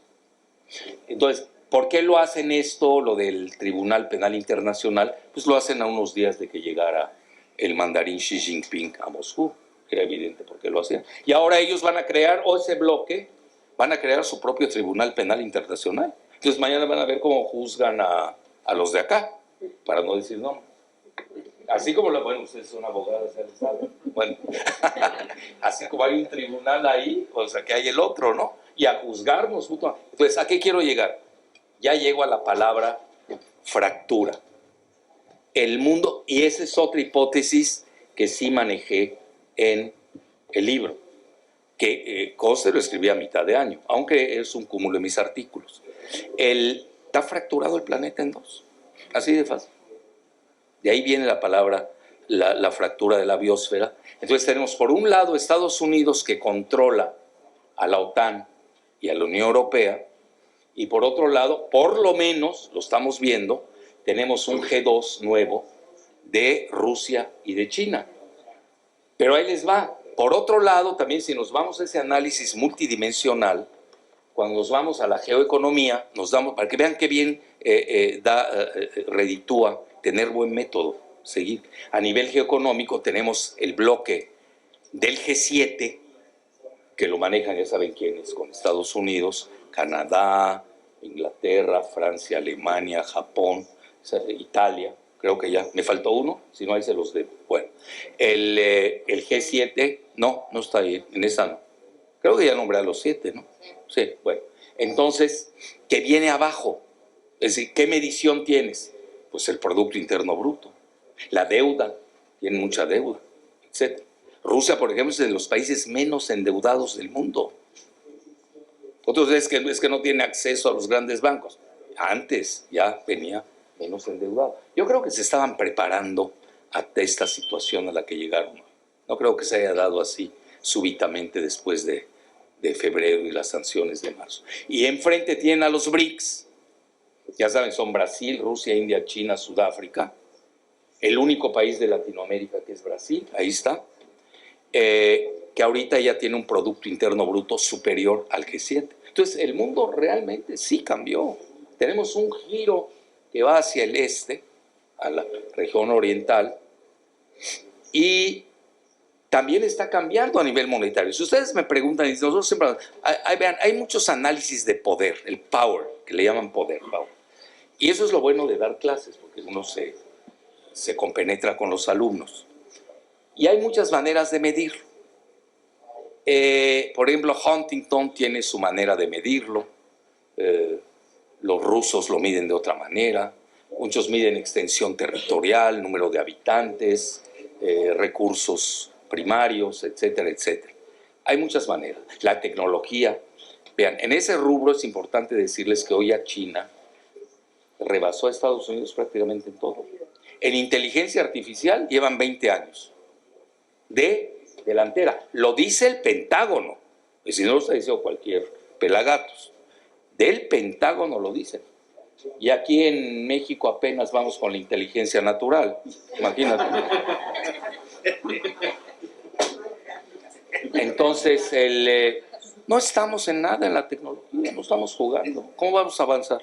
S1: Entonces, ¿por qué lo hacen esto, lo del Tribunal Penal Internacional? Pues lo hacen a unos días de que llegara el mandarín Xi Jinping a Moscú. Era evidente por qué lo hacían. Y ahora ellos van a crear, o ese bloque, van a crear su propio Tribunal Penal Internacional. Entonces mañana van a ver cómo juzgan a los de acá, para no decir no. Así como, bueno, ustedes son abogados, ya les saben. Bueno, así como hay un tribunal ahí, o sea, que hay el otro, ¿no? Y a juzgarnos. Pues, ¿a qué quiero llegar? Ya llego a la palabra fractura. El mundo, y esa es otra hipótesis que sí manejé en el libro, que Coste lo escribí a mitad de año, aunque es un cúmulo de mis artículos. Está fracturado el planeta en dos, así de fácil. De ahí viene la palabra, la fractura de la biosfera. Entonces tenemos por un lado Estados Unidos, que controla a la OTAN y a la Unión Europea, y por otro lado, por lo menos, lo estamos viendo, tenemos un G2 nuevo de Rusia y de China. Pero ahí les va. Por otro lado, también si nos vamos a ese análisis multidimensional, cuando nos vamos a la geoeconomía, nos damos, para que vean qué bien reditúa tener buen método, seguir. A nivel geoeconómico tenemos el bloque del G7, que lo manejan, ya saben quiénes, con Estados Unidos, Canadá, Inglaterra, Francia, Alemania, Japón, Italia. Creo que ya me faltó uno, si no ahí se los debo. Bueno, el G7, no está ahí, en esa no. Creo que ya nombré a los 7, ¿no? Sí, bueno. Entonces, ¿qué viene abajo? Es decir, ¿qué medición tienes? Pues el Producto Interno Bruto. La deuda, tiene mucha deuda, etc. Rusia, por ejemplo, es de los países menos endeudados del mundo. Otros es que no tiene acceso a los grandes bancos. Antes ya venía menos endeudado. Yo creo que se estaban preparando a esta situación a la que llegaron. No creo que se haya dado así súbitamente después de febrero y las sanciones de marzo. Y enfrente tienen a los BRICS. Ya saben, son Brasil, Rusia, India, China, Sudáfrica. El único país de Latinoamérica que es Brasil, ahí está. Que ahorita ya tiene un Producto Interno Bruto superior al G7. Entonces, el mundo realmente sí cambió. Tenemos un giro que va hacia el este, a la región oriental, y también está cambiando a nivel monetario. Si ustedes me preguntan, y nosotros siempre, vean, hay muchos análisis de poder, el power, que le llaman power. Y eso es lo bueno de dar clases, porque uno se compenetra con los alumnos. Y hay muchas maneras de medirlo. Por ejemplo, Huntington tiene su manera de medirlo. Los rusos lo miden de otra manera. Muchos miden extensión territorial, número de habitantes, recursos primarios, etcétera, etcétera. Hay muchas maneras. La tecnología. Vean, en ese rubro es importante decirles que hoy a China rebasó a Estados Unidos prácticamente en todo. En inteligencia artificial llevan 20 años de delantera. Lo dice el Pentágono. Y si no lo está diciendo cualquier pelagatos. Del Pentágono lo dicen. Y aquí en México apenas vamos con la inteligencia natural. Imagínate. Entonces, no estamos en nada en la tecnología, no estamos jugando. ¿Cómo vamos a avanzar?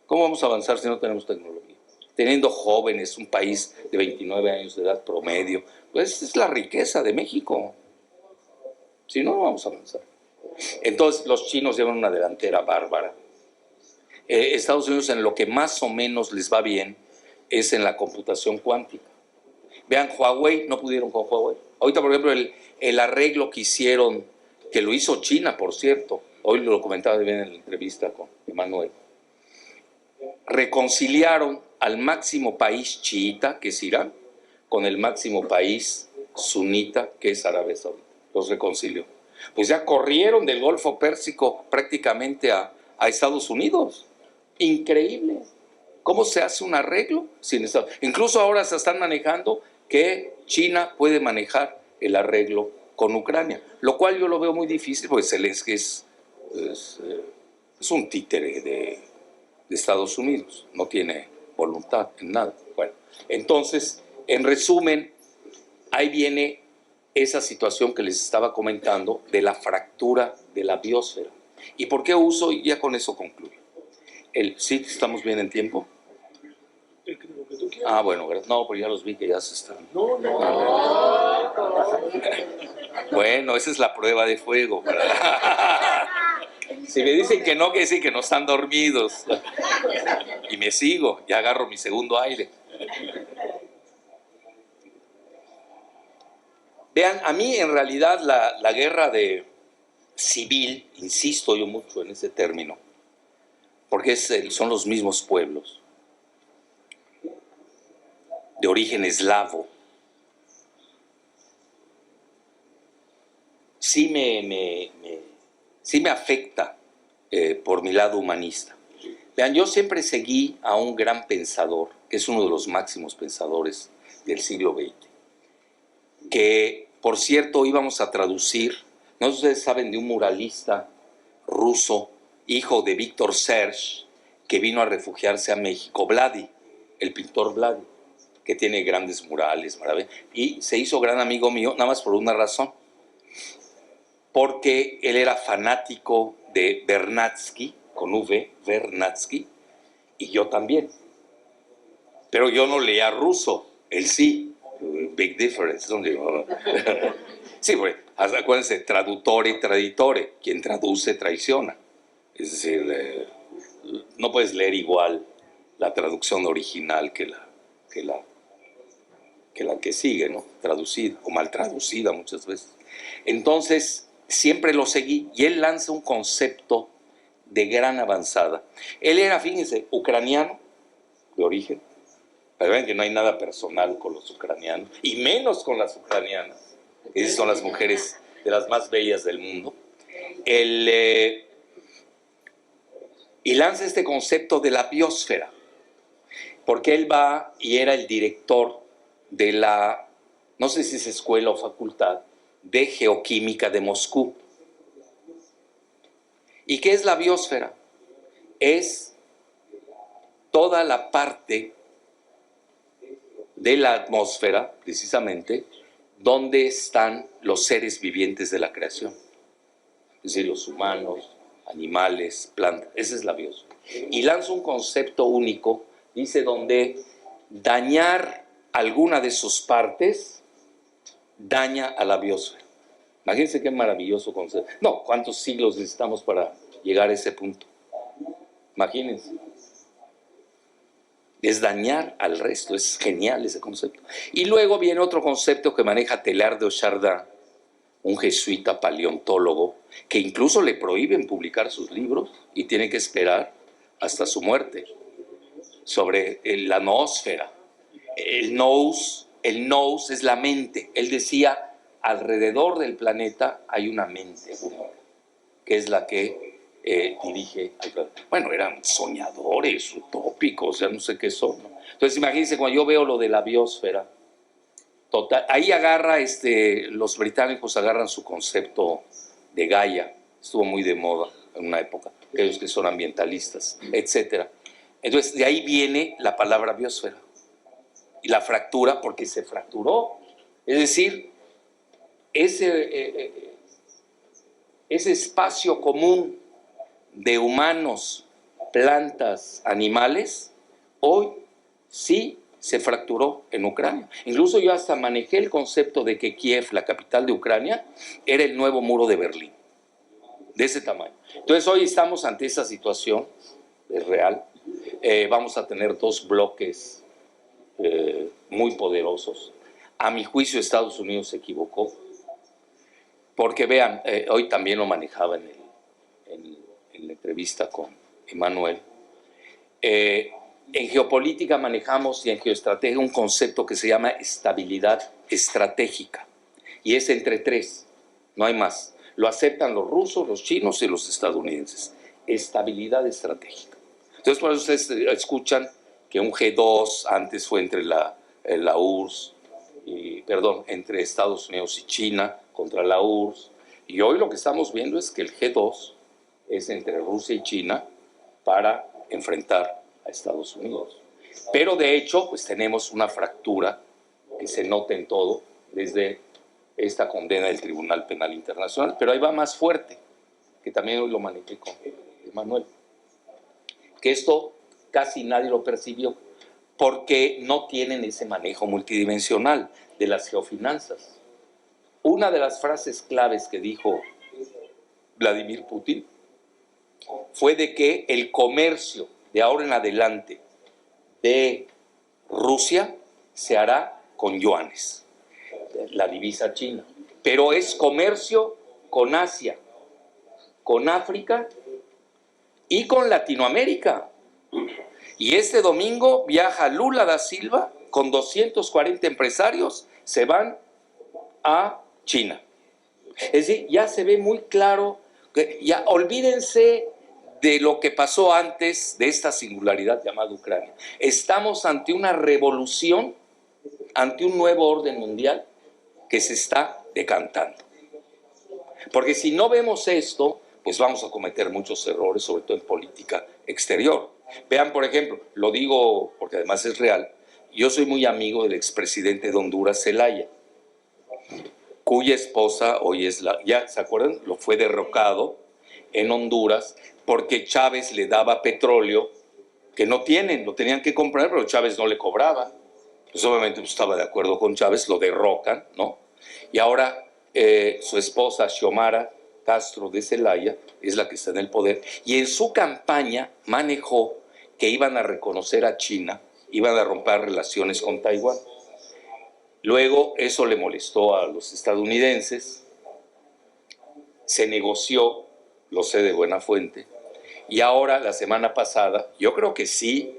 S1: ¿Cómo vamos a avanzar si no tenemos tecnología? Teniendo jóvenes, un país de 29 años de edad promedio, pues es la riqueza de México. Si no, no vamos a avanzar. Entonces, los chinos llevan una delantera bárbara. Estados Unidos en lo que más o menos les va bien es en la computación cuántica. Vean, Huawei, no pudieron con Huawei. Ahorita, por ejemplo, el arreglo que hicieron, que lo hizo China, por cierto, hoy lo comentaba bien en la entrevista con Emanuel, reconciliaron al máximo país chiita, que es Irán, con el máximo país sunita, que es Arabia Saudita. Los reconcilió. Pues ya corrieron del Golfo Pérsico prácticamente a Estados Unidos. Increíble. ¿Cómo se hace un arreglo sin Estados Unidos? Incluso ahora se están manejando que China puede manejar el arreglo con Ucrania, lo cual yo lo veo muy difícil porque Zelensky es un títere de Estados Unidos, no tiene voluntad en nada. Bueno, entonces, en resumen, ahí viene esa situación que les estaba comentando de la fractura de la biosfera. ¿Y por qué uso? Y ya con eso concluyo. ¿Sí estamos bien en tiempo?
S2: Lo que tú quieras.
S1: Ah, bueno, no, pues ya los vi que ya se están.
S2: No.
S1: Bueno, esa es la prueba de fuego. Si me dicen que no, quiere decir que no están dormidos. Y me sigo, ya agarro mi segundo aire. Vean, a mí en realidad la guerra civil, insisto yo mucho en ese término, porque son los mismos pueblos, de origen eslavo. Sí me afecta por mi lado humanista. Vean, yo siempre seguí a un gran pensador, que es uno de los máximos pensadores del siglo XX, que, por cierto, íbamos a traducir, no sé si ustedes saben de un muralista ruso, hijo de Víctor Serge, que vino a refugiarse a México, Vladi, el pintor Vladi, que tiene grandes murales, maravilla, y se hizo gran amigo mío, nada más por una razón, porque él era fanático de Vernadsky, con V, Vernadsky, y yo también. Pero yo no leía ruso, él sí. Big difference. Sí, porque acuérdense, traduttore, traditore, quien traduce traiciona. Es decir, no puedes leer igual la traducción original que la que sigue, ¿no? Traducida o mal traducida muchas veces. Entonces, siempre lo seguí y él lanza un concepto de gran avanzada. Él era, fíjense, ucraniano de origen. Pero ven que no hay nada personal con los ucranianos, y menos con las ucranianas, que son las mujeres de las más bellas del mundo. Y lanza este concepto de la biosfera, porque él va y era el director de la, no sé si es escuela o facultad, de geoquímica de Moscú. ¿Y qué es la biosfera? Es toda la parte de la atmósfera, precisamente, donde están los seres vivientes de la creación. Es decir, los humanos, animales, plantas. Esa es la biosfera. Y lanza un concepto único, dice, donde dañar alguna de sus partes daña a la biosfera. Imagínense qué maravilloso concepto. No, ¿cuántos siglos necesitamos para llegar a ese punto? Imagínense. Es dañar al resto, es genial ese concepto. Y luego viene otro concepto que maneja Teilhard de Chardin, un jesuita paleontólogo, que incluso le prohíben publicar sus libros y tiene que esperar hasta su muerte, sobre la noósfera. El nous es la mente. Él decía, alrededor del planeta hay una mente, que es la que dirige al planeta. Bueno, eran soñadores, utópicos, ya no sé qué son, ¿no? Entonces, imagínense, cuando yo veo lo de la biosfera, total, ahí agarra, los británicos agarran su concepto de Gaia, estuvo muy de moda en una época, aquellos que son ambientalistas, etcétera. Entonces, de ahí viene la palabra biosfera. Y la fractura, porque se fracturó. Es decir, ese espacio común de humanos, plantas, animales, hoy sí se fracturó en Ucrania. Incluso yo hasta manejé el concepto de que Kiev, la capital de Ucrania, era el nuevo muro de Berlín, de ese tamaño. Entonces hoy estamos ante esa situación, es real. Vamos a tener dos bloques muy poderosos. A mi juicio Estados Unidos se equivocó, porque vean, hoy también lo manejaba en la entrevista con Emanuel. En geopolítica manejamos y en geoestrategia un concepto que se llama estabilidad estratégica, y es entre tres, no hay más. Lo aceptan los rusos, los chinos y los estadounidenses. Estabilidad estratégica. Entonces, por eso ustedes escuchan que un G2 antes fue entre la URSS, entre Estados Unidos y China contra la URSS, y hoy lo que estamos viendo es que el G2 es entre Rusia y China para enfrentar a Estados Unidos. Pero de hecho, pues tenemos una fractura que se nota en todo desde esta condena del Tribunal Penal Internacional, pero ahí va más fuerte, que también hoy lo manejé con Emanuel, que esto casi nadie lo percibió, porque no tienen ese manejo multidimensional de las geofinanzas. Una de las frases claves que dijo Vladimir Putin fue de que el comercio de ahora en adelante de Rusia se hará con yuanes, la divisa china, pero es comercio con Asia, con África y con Latinoamérica. Y este domingo viaja Lula da Silva con 240 empresarios, se van a China. Es decir, ya se ve muy claro, que ya olvídense de lo que pasó antes de esta singularidad llamada Ucrania. Estamos ante una revolución, ante un nuevo orden mundial que se está decantando. Porque si no vemos esto, pues vamos a cometer muchos errores, sobre todo en política exterior. Vean, por ejemplo, lo digo porque además es real, yo soy muy amigo del expresidente de Honduras, Zelaya, cuya esposa hoy es ya se acuerdan, lo fue derrocado en Honduras porque Chávez le daba petróleo que no tienen, lo tenían que comprar, pero Chávez no le cobraba. Pues obviamente pues, estaba de acuerdo con Chávez, lo derrocan, ¿no? Y ahora su esposa, Xiomara Castro de Zelaya, es la que está en el poder, y en su campaña manejó que iban a reconocer a China, iban a romper relaciones con Taiwán. Luego eso le molestó a los estadounidenses, se negoció, lo sé de buena fuente, y ahora la semana pasada, yo creo que sí,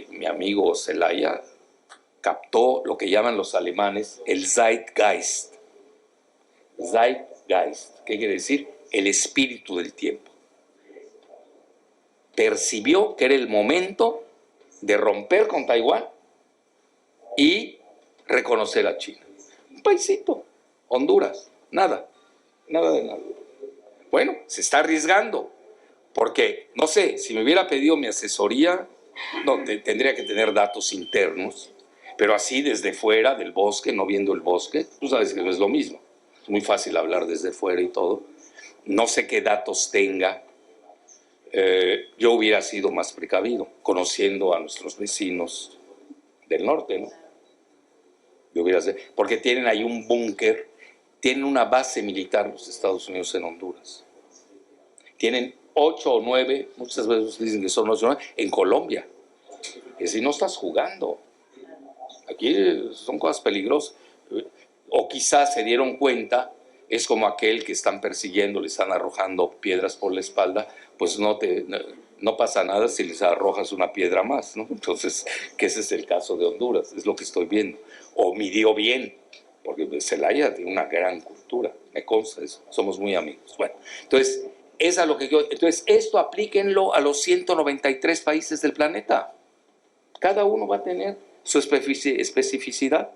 S1: mi amigo Zelaya captó lo que llaman los alemanes el Zeitgeist. Zeitgeist, ¿qué quiere decir? El espíritu del tiempo. Percibió que era el momento de romper con Taiwán y reconocer a China. Un paisito, Honduras, nada de nada. Bueno, se está arriesgando, porque, no sé, si me hubiera pedido mi asesoría, no, tendría que tener datos internos, pero así desde fuera del bosque, no viendo el bosque, tú sabes que no es lo mismo. Es muy fácil hablar desde fuera y todo. No sé qué datos tenga. Yo hubiera sido más precavido, conociendo a nuestros vecinos del norte, ¿no? Yo hubiera sido, porque tienen ahí un búnker, tienen una base militar los Estados Unidos en Honduras. Tienen 8 o 9, muchas veces dicen que son 8 o 9, en Colombia. Que si no estás jugando, aquí son cosas peligrosas. O quizás se dieron cuenta, es como aquel que están persiguiendo, le están arrojando piedras por la espalda, pues no pasa nada si les arrojas una piedra más, ¿no? Entonces, que ese es el caso de Honduras, es lo que estoy viendo. O midió bien, porque Zelaya tiene una gran cultura, me consta eso, somos muy amigos. Bueno, entonces, entonces esto aplíquenlo a los 193 países del planeta. Cada uno va a tener su especificidad.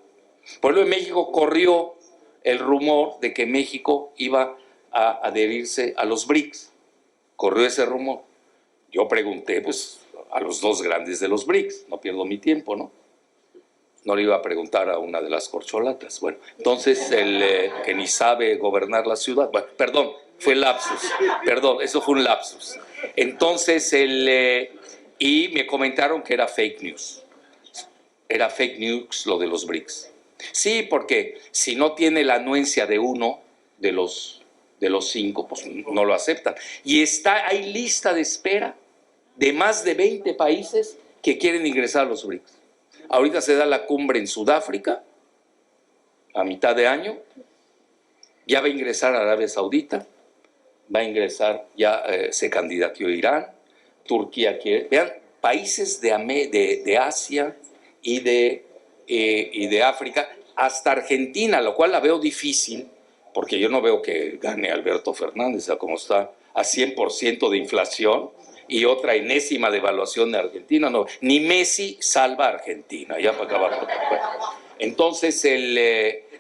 S1: Por ejemplo, en México corrió el rumor de que México iba a adherirse a los BRICS. Corrió ese rumor. Yo pregunté, pues, a los dos grandes de los BRICS. No pierdo mi tiempo, ¿no? No le iba a preguntar a una de las corcholatas. Bueno, entonces, que ni sabe gobernar la ciudad. Bueno, perdón, fue lapsus. Perdón, eso fue un lapsus. Entonces, y me comentaron que era fake news. Era fake news lo de los BRICS. Sí, porque si no tiene la anuencia de uno de los 5, pues no lo aceptan. Y hay lista de espera de más de 20 países que quieren ingresar a los BRICS. Ahorita se da la cumbre en Sudáfrica, a mitad de año. Ya va a ingresar Arabia Saudita, va a ingresar, ya se candidateó Irán, Turquía quiere. Vean, países de Asia y de África, hasta Argentina, lo cual la veo difícil, porque yo no veo que gane Alberto Fernández, o sea, como está a 100% de inflación y otra enésima devaluación de Argentina, no, ni Messi salva a Argentina, ya para acabar. Entonces,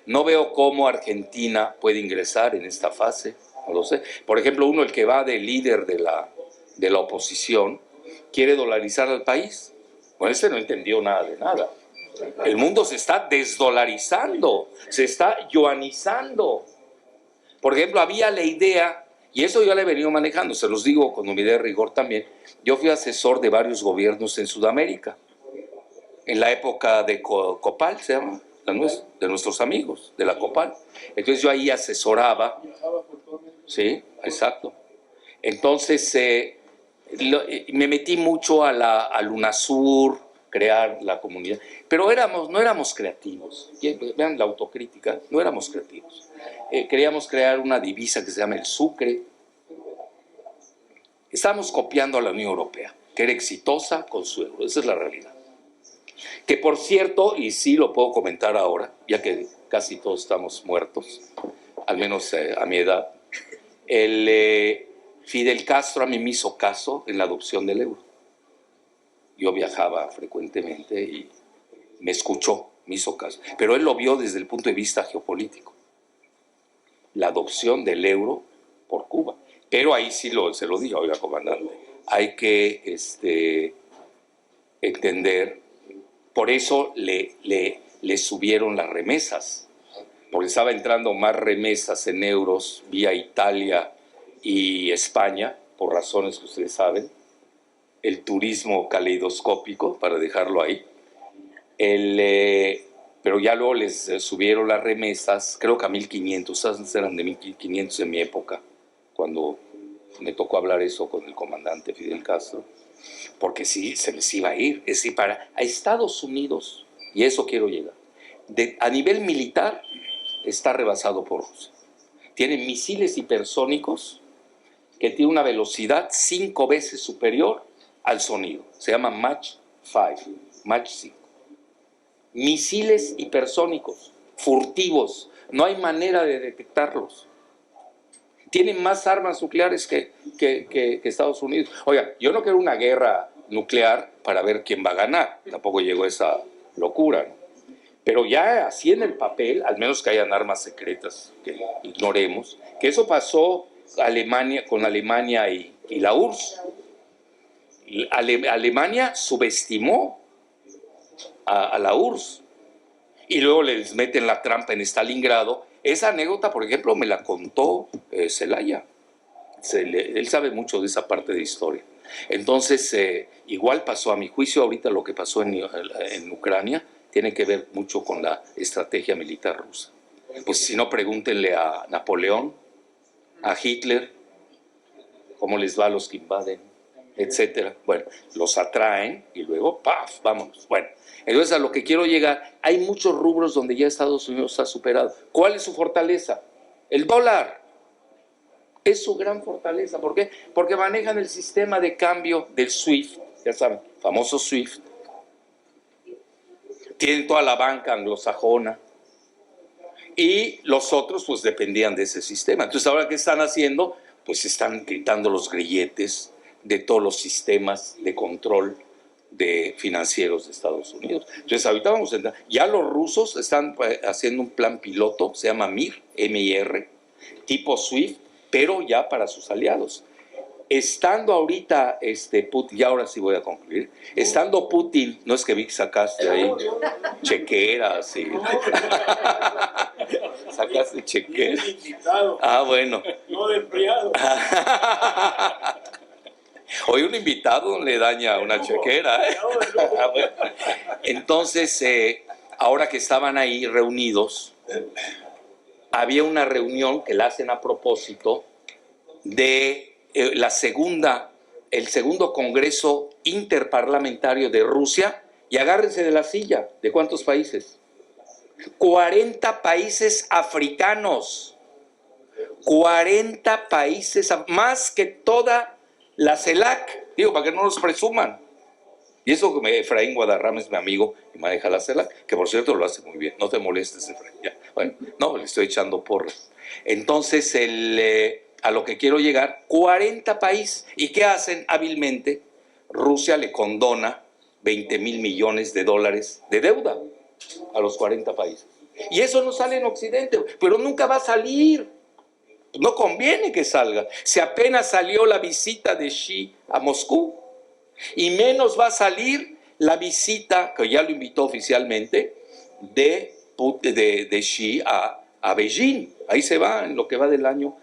S1: no veo cómo Argentina puede ingresar en esta fase, no lo sé. Por ejemplo, el que va de líder de la oposición, quiere dolarizar al país. Bueno, ese no entendió nada de nada. El mundo se está desdolarizando, se está yuanizando. Por ejemplo, había la idea, y eso yo la he venido manejando, se los digo con humildad y rigor también, yo fui asesor de varios gobiernos en Sudamérica, en la época de Copal, se llama, de nuestros amigos, de la Copal. Entonces yo ahí asesoraba. Sí, exacto. Entonces me metí mucho al UNASUR, crear la comunidad, pero no éramos creativos. Vean la autocrítica, no éramos creativos. Queríamos crear una divisa que se llama el sucre. Estábamos copiando a la Unión Europea, que era exitosa con su euro, esa es la realidad. Que por cierto, y sí lo puedo comentar ahora, ya que casi todos estamos muertos, al menos a mi edad, Fidel Castro a mí me hizo caso en la adopción del euro. Yo viajaba frecuentemente y me escuchó, me hizo caso. Pero él lo vio desde el punto de vista geopolítico. La adopción del euro por Cuba. Pero ahí sí se lo dije, oiga, comandante, hay que entender, por eso le subieron las remesas, porque estaba entrando más remesas en euros vía Italia y España, por razones que ustedes saben, el turismo caleidoscópico, para dejarlo ahí, pero ya luego les subieron las remesas, creo que a 1.500, esas eran de 1.500 en mi época, cuando me tocó hablar eso con el comandante Fidel Castro, porque sí, se les iba a ir. Es decir, a Estados Unidos, y eso quiero llegar, a nivel militar está rebasado por Rusia. Tiene misiles hipersónicos que tienen una velocidad 5 veces superior al sonido. Se llama Mach 5. Misiles hipersónicos, furtivos, no hay manera de detectarlos. Tienen más armas nucleares que Estados Unidos. Oiga, yo no quiero una guerra nuclear para ver quién va a ganar, tampoco llegó a esa locura, ¿no? Pero ya así en el papel, al menos que hayan armas secretas que ignoremos, que eso pasó con Alemania y la URSS. Alemania subestimó a la URSS y luego les meten la trampa en Stalingrado. Esa anécdota, por ejemplo, me la contó Zelaya. Él sabe mucho de esa parte de historia. Entonces, igual pasó, a mi juicio, ahorita lo que pasó en Ucrania tiene que ver mucho con la estrategia militar rusa. Pues si no, pregúntenle a Napoleón, a Hitler, cómo les va a los que invaden, etcétera. Bueno, los atraen y luego, ¡paf!, vámonos. Bueno, entonces a lo que quiero llegar, hay muchos rubros donde ya Estados Unidos ha superado. ¿Cuál es su fortaleza? El dólar. Es su gran fortaleza. ¿Por qué? Porque manejan el sistema de cambio del SWIFT, ya saben, famoso SWIFT. Tienen toda la banca anglosajona. Y los otros, pues, dependían de ese sistema. Entonces, ¿ahora qué están haciendo? Pues están quitando los grilletes de todos los sistemas de control financieros de Estados Unidos. Entonces, ahorita vamos a entrar. Ya los rusos están haciendo un plan piloto, se llama MIR, M-I-R, tipo SWIFT, pero ya para sus aliados. Estando ahorita Putin, y ahora sí voy a concluir, estando Putin, no es que vi que sacaste ahí chequeras y sacaste chequeras. Ah, bueno.
S2: No de empleado.
S1: Hoy un invitado le daña una chequera, ¿eh? Bueno. Entonces, ahora que estaban ahí reunidos, había una reunión que la hacen a propósito de el segundo Congreso Interparlamentario de Rusia, y agárrense de la silla. ¿De cuántos países? 40 países africanos. 40 países, más que toda la CELAC. Digo, para que no nos presuman. Y eso que Efraín Guadarrama es mi amigo y maneja la CELAC, que por cierto lo hace muy bien. No te molestes, Efraín. Ya. Bueno, no, le estoy echando porras. Entonces, a lo que quiero llegar, 40 países. ¿Y qué hacen hábilmente? Rusia le condona 20,000 millones de dólares de deuda a los 40 países. Y eso no sale en Occidente, pero nunca va a salir. No conviene que salga. Si apenas salió la visita de Xi a Moscú, y menos va a salir la visita, que ya lo invitó oficialmente, de Xi a Beijing. Ahí se va, en lo que va del año,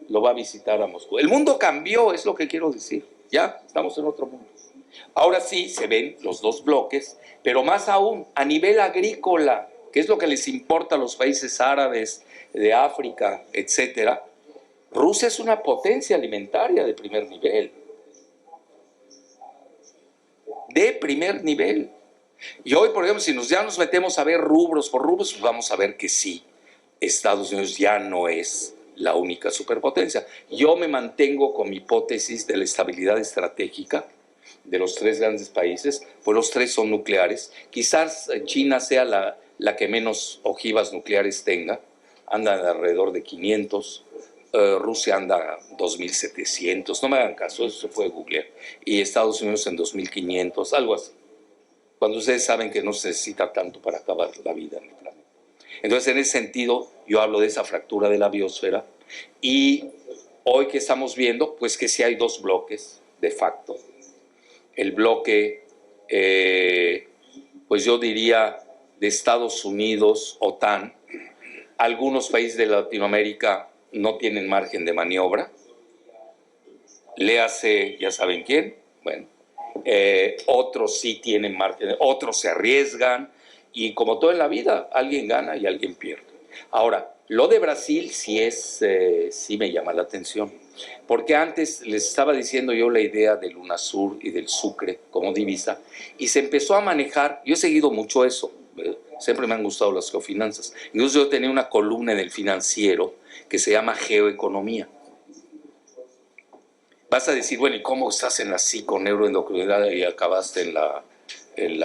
S1: lo va a visitar a Moscú. El mundo cambió, es lo que quiero decir. Ya estamos en otro mundo. Ahora sí se ven los dos bloques, pero más aún a nivel agrícola, que es lo que les importa a los países árabes, de África, etcétera. Rusia es una potencia alimentaria de primer nivel. De primer nivel. Y hoy, por ejemplo, si ya nos metemos a ver rubros por rubros, pues vamos a ver que sí, Estados Unidos ya no es la única superpotencia. Yo me mantengo con mi hipótesis de la estabilidad estratégica de los tres grandes países, pues los tres son nucleares. Quizás China sea la que menos ojivas nucleares tenga, anda alrededor de 500, Rusia anda 2.700, no me hagan caso, eso se puede googlear, y Estados Unidos en 2.500, algo así, cuando ustedes saben que no se necesita tanto para acabar la vida en el planeta. Entonces, en ese sentido, yo hablo de esa fractura de la biosfera, y hoy que estamos viendo, pues que sí hay dos bloques, de facto. El bloque, pues yo diría, de Estados Unidos, OTAN. Algunos países de Latinoamérica no tienen margen de maniobra. Léase, ya saben quién. Bueno, otros sí tienen margen, otros se arriesgan. Y como todo en la vida, alguien gana y alguien pierde. Ahora, lo de Brasil sí me llama la atención. Porque antes les estaba diciendo yo la idea del UNASUR y del Sucre como divisa, y se empezó a manejar. Yo he seguido mucho eso, siempre me han gustado las geofinanzas. Incluso yo tenía una columna en el Financiero que se llama Geoeconomía. Vas a decir, bueno, ¿y cómo estás en la SIC con neuroendocrinidad y acabaste en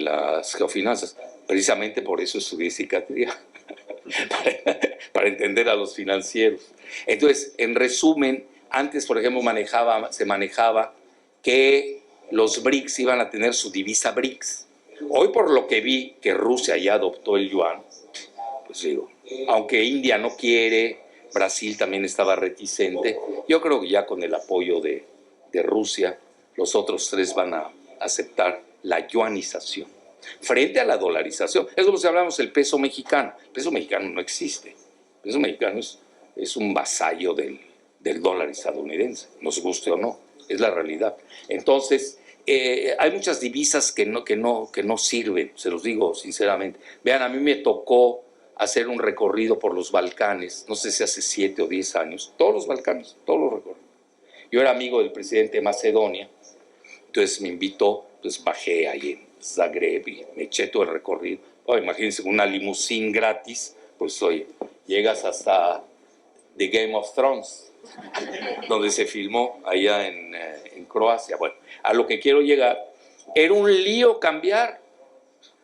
S1: las geofinanzas? Precisamente por eso estudié psiquiatría, para entender a los financieros. Entonces, en resumen, antes, por ejemplo, se manejaba que los BRICS iban a tener su divisa BRICS. Hoy, por lo que vi que Rusia ya adoptó el yuan, pues digo, aunque India no quiere, Brasil también estaba reticente, yo creo que ya con el apoyo de Rusia, los otros tres van a aceptar la yuanización frente a la dolarización. Es como si hablamos del peso mexicano. El peso mexicano no existe. El peso mexicano es un vasallo del dólar estadounidense, nos guste o no, es la realidad. Entonces, hay muchas divisas que no sirven, se los digo sinceramente. Vean, a mí me tocó hacer un recorrido por los Balcanes, no sé si hace 7 o 10 años, todos los Balcanes, todos los recorridos. Yo era amigo del presidente de Macedonia, entonces me invitó, pues bajé ahí en Zagreb y me eché todo el recorrido. Oh, imagínense, una limusín gratis, pues oye, llegas hasta The Game of Thrones, donde se filmó allá en Croacia. Bueno, a lo que quiero llegar, era un lío cambiar,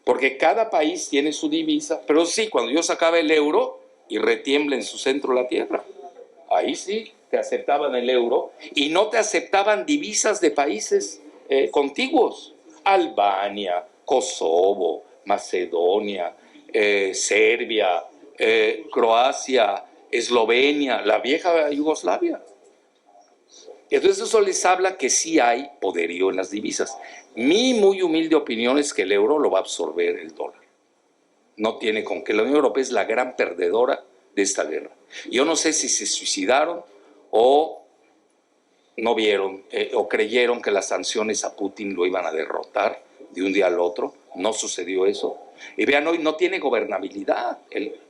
S1: porque cada país tiene su divisa, pero sí, cuando yo sacaba el euro y retiembla en su centro la tierra, ahí sí te aceptaban el euro y no te aceptaban divisas de países contiguos. Albania, Kosovo, Macedonia, Serbia, Croacia, Eslovenia, la vieja Yugoslavia. Entonces eso les habla que sí hay poderío en las divisas. Mi muy humilde opinión es que el euro lo va a absorber el dólar. No tiene con que. La Unión Europea es la gran perdedora de esta guerra. Yo no sé si se suicidaron o no vieron o creyeron que las sanciones a Putin lo iban a derrotar de un día al otro. No sucedió eso. Y vean, hoy no tiene gobernabilidad.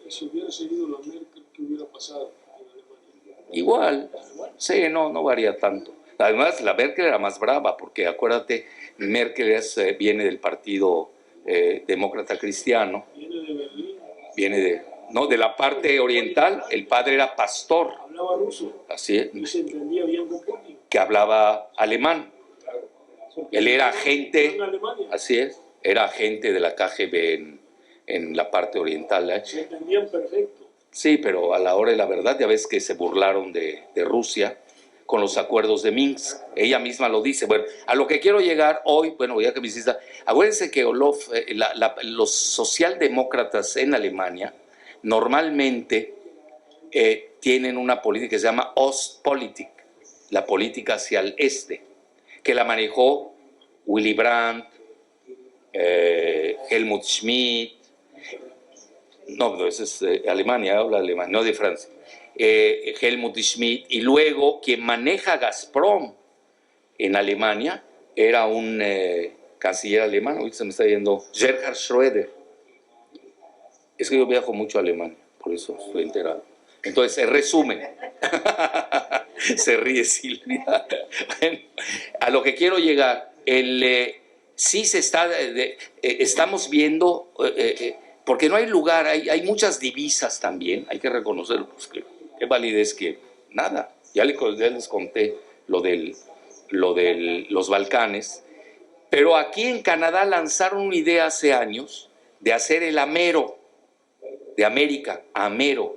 S2: Si hubiera seguido la Merkel, ¿qué hubiera pasado en Alemania?
S1: Igual, sí, no varía tanto. Además, la Merkel era más brava, porque acuérdate, Merkel viene del partido demócrata cristiano.
S2: Viene de Berlín.
S1: Viene de la parte oriental. El padre era pastor.
S2: Hablaba ruso.
S1: Así es.
S2: Y se entendía bien con Putin.
S1: Que hablaba alemán. Él era agente, así es, era agente de la KGB en la parte oriental.
S2: Se entendían perfecto.
S1: Sí, pero a la hora de la verdad ya ves que se burlaron de Rusia con los acuerdos de Minsk. Ella misma lo dice. Bueno, a lo que quiero llegar hoy, bueno, ya que me hiciste, acuérdense que los socialdemócratas en Alemania normalmente tienen una política que se llama Ostpolitik, la política hacia el este, que la manejó Willy Brandt, Helmut Schmidt. No, ese es Alemania, habla alemán, no de Francia. Helmut Schmidt, y luego quien maneja Gazprom en Alemania era un canciller alemán, hoy se me está yendo, Gerhard Schröder. Es que yo viajo mucho a Alemania, por eso estoy enterado. Entonces, en resumen, se ríe Silvia. Bueno, a lo que quiero llegar, sí se está, estamos viendo, porque no hay lugar, hay muchas divisas también, hay que reconocerlo, pues que qué validez que nada. Ya les conté lo de los Balcanes, pero aquí en Canadá lanzaron una idea hace años de hacer el amero de América, amero,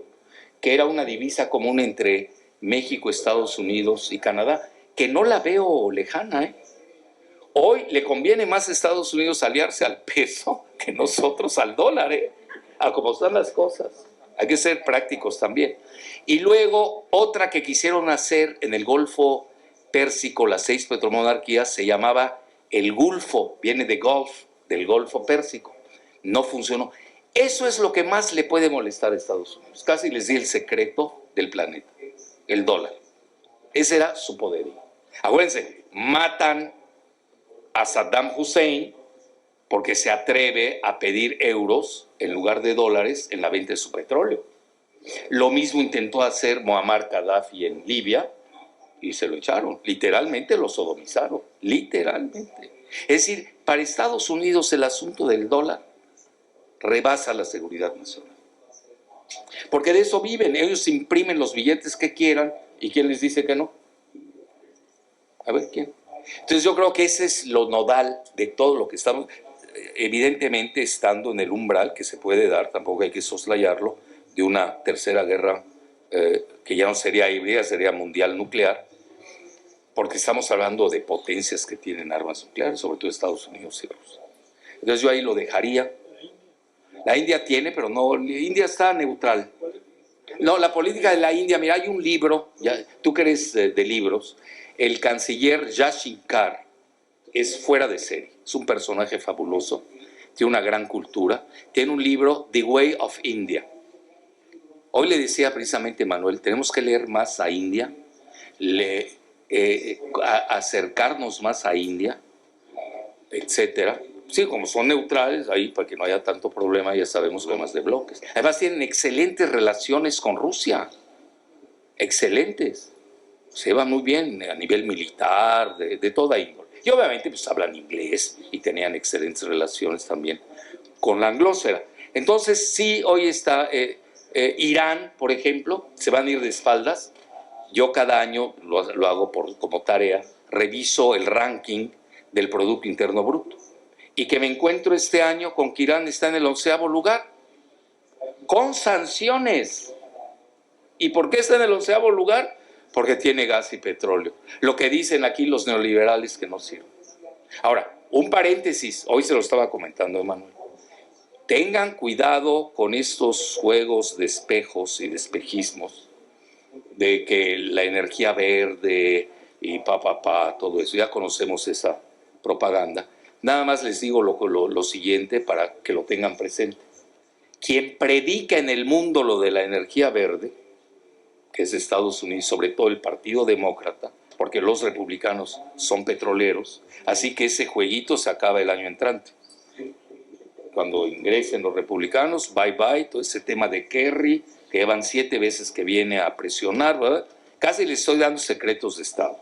S1: que era una divisa común entre México, Estados Unidos y Canadá, que no la veo lejana, ¿eh? Hoy le conviene más a Estados Unidos aliarse al peso que nosotros al dólar, ¿eh? A cómo están las cosas. Hay que ser prácticos también. Y luego, otra que quisieron hacer en el Golfo Pérsico, las 6 petromonarquías, se llamaba el Gulfo, viene de Gulf, del Golfo Pérsico. No funcionó. Eso es lo que más le puede molestar a Estados Unidos. Casi les di el secreto del planeta, el dólar. Ese era su poderío. Acuérdense, matan a Saddam Hussein porque se atreve a pedir euros en lugar de dólares en la venta de su petróleo. Lo mismo intentó hacer Muammar Gaddafi en Libia y se lo echaron. Literalmente lo sodomizaron. Literalmente. Es decir, para Estados Unidos el asunto del dólar rebasa la seguridad nacional. Porque de eso viven. Ellos imprimen los billetes que quieran y ¿quién les dice que no? A ver, ¿quién? Entonces yo creo que ese es lo nodal de todo lo que estamos, evidentemente estando en el umbral que se puede dar, tampoco hay que soslayarlo, de una tercera guerra que ya no sería híbrida, sería mundial nuclear, porque estamos hablando de potencias que tienen armas nucleares, sobre todo Estados Unidos y Rusia. Entonces yo ahí lo dejaría. La India tiene, pero no, India está neutral. No, la política de la India, mira, hay un libro, tú que eres de libros, el canciller Yashinkar es fuera de serie, es un personaje fabuloso, tiene una gran cultura, tiene un libro, The Way of India. Hoy le decía precisamente Manuel, tenemos que leer más a India, acercarnos más a India, etcétera. Sí, como son neutrales, ahí para que no haya tanto problema, ya sabemos temas de bloques. Además tienen excelentes relaciones con Rusia, excelentes. Se va muy bien a nivel militar, de toda índole. Y obviamente pues hablan inglés y tenían excelentes relaciones también con la anglósfera. Entonces sí, hoy está Irán, por ejemplo, se van a ir de espaldas. Yo cada año lo hago como tarea, reviso el ranking del Producto Interno Bruto. Y que me encuentro este año con que Irán está en el 11º lugar, con sanciones. ¿Y por qué está en el 11º lugar? Porque tiene gas y petróleo. Lo que dicen aquí los neoliberales que no sirven. Ahora, un paréntesis, hoy se lo estaba comentando Emanuel. Tengan cuidado con estos juegos de espejos y de espejismos, de que la energía verde y todo eso. Ya conocemos esa propaganda. Nada más les digo lo siguiente para que lo tengan presente. Quien predica en el mundo lo de la energía verde, que es Estados Unidos, sobre todo el Partido Demócrata, porque los republicanos son petroleros, así que ese jueguito se acaba el año entrante. Cuando ingresen los republicanos, bye bye, todo ese tema de Kerry, que llevan 7 veces que viene a presionar, ¿verdad? Casi les estoy dando secretos de Estado.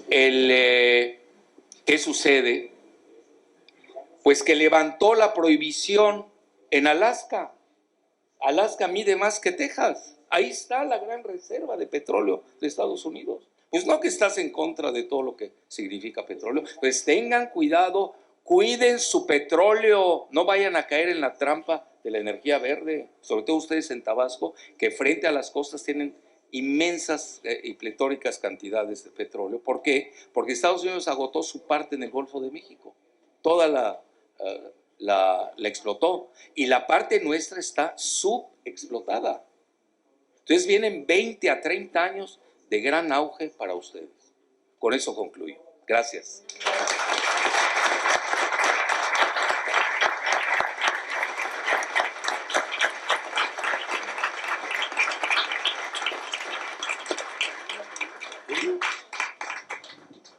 S1: ¿Qué sucede? Pues que levantó la prohibición en Alaska. Alaska mide más que Texas. Ahí está la gran reserva de petróleo de Estados Unidos. Pues no que estás en contra de todo lo que significa petróleo. Pues tengan cuidado, cuiden su petróleo, no vayan a caer en la trampa de la energía verde, sobre todo ustedes en Tabasco, que frente a las costas tienen inmensas y pletóricas cantidades de petróleo. ¿Por qué? Porque Estados Unidos agotó su parte en el Golfo de México. Toda la explotó. Y la parte nuestra está subexplotada. Entonces vienen 20 a 30 años de gran auge para ustedes. Con eso concluyo. Gracias.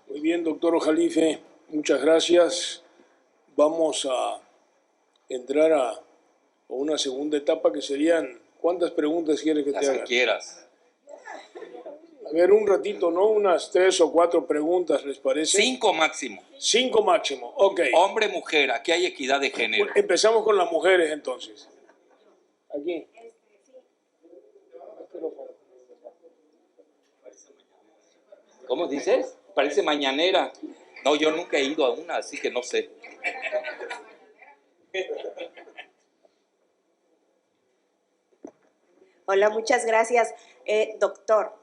S2: Muy bien, doctor Ojalife, muchas gracias. Vamos a entrar a una segunda etapa que serían, ¿cuántas preguntas quieres que te haga?
S1: Las que quieras.
S2: A ver, un ratito, ¿no? Unas 3 o 4 preguntas, ¿les parece?
S1: 5 máximo.
S2: 5 máximo, ok.
S1: Hombre, mujer, aquí hay equidad de género.
S2: Empezamos con las mujeres entonces. Aquí.
S1: ¿Cómo dices? Parece mañanera. No, yo nunca he ido a una, así que no sé.
S3: Hola, muchas gracias, doctor.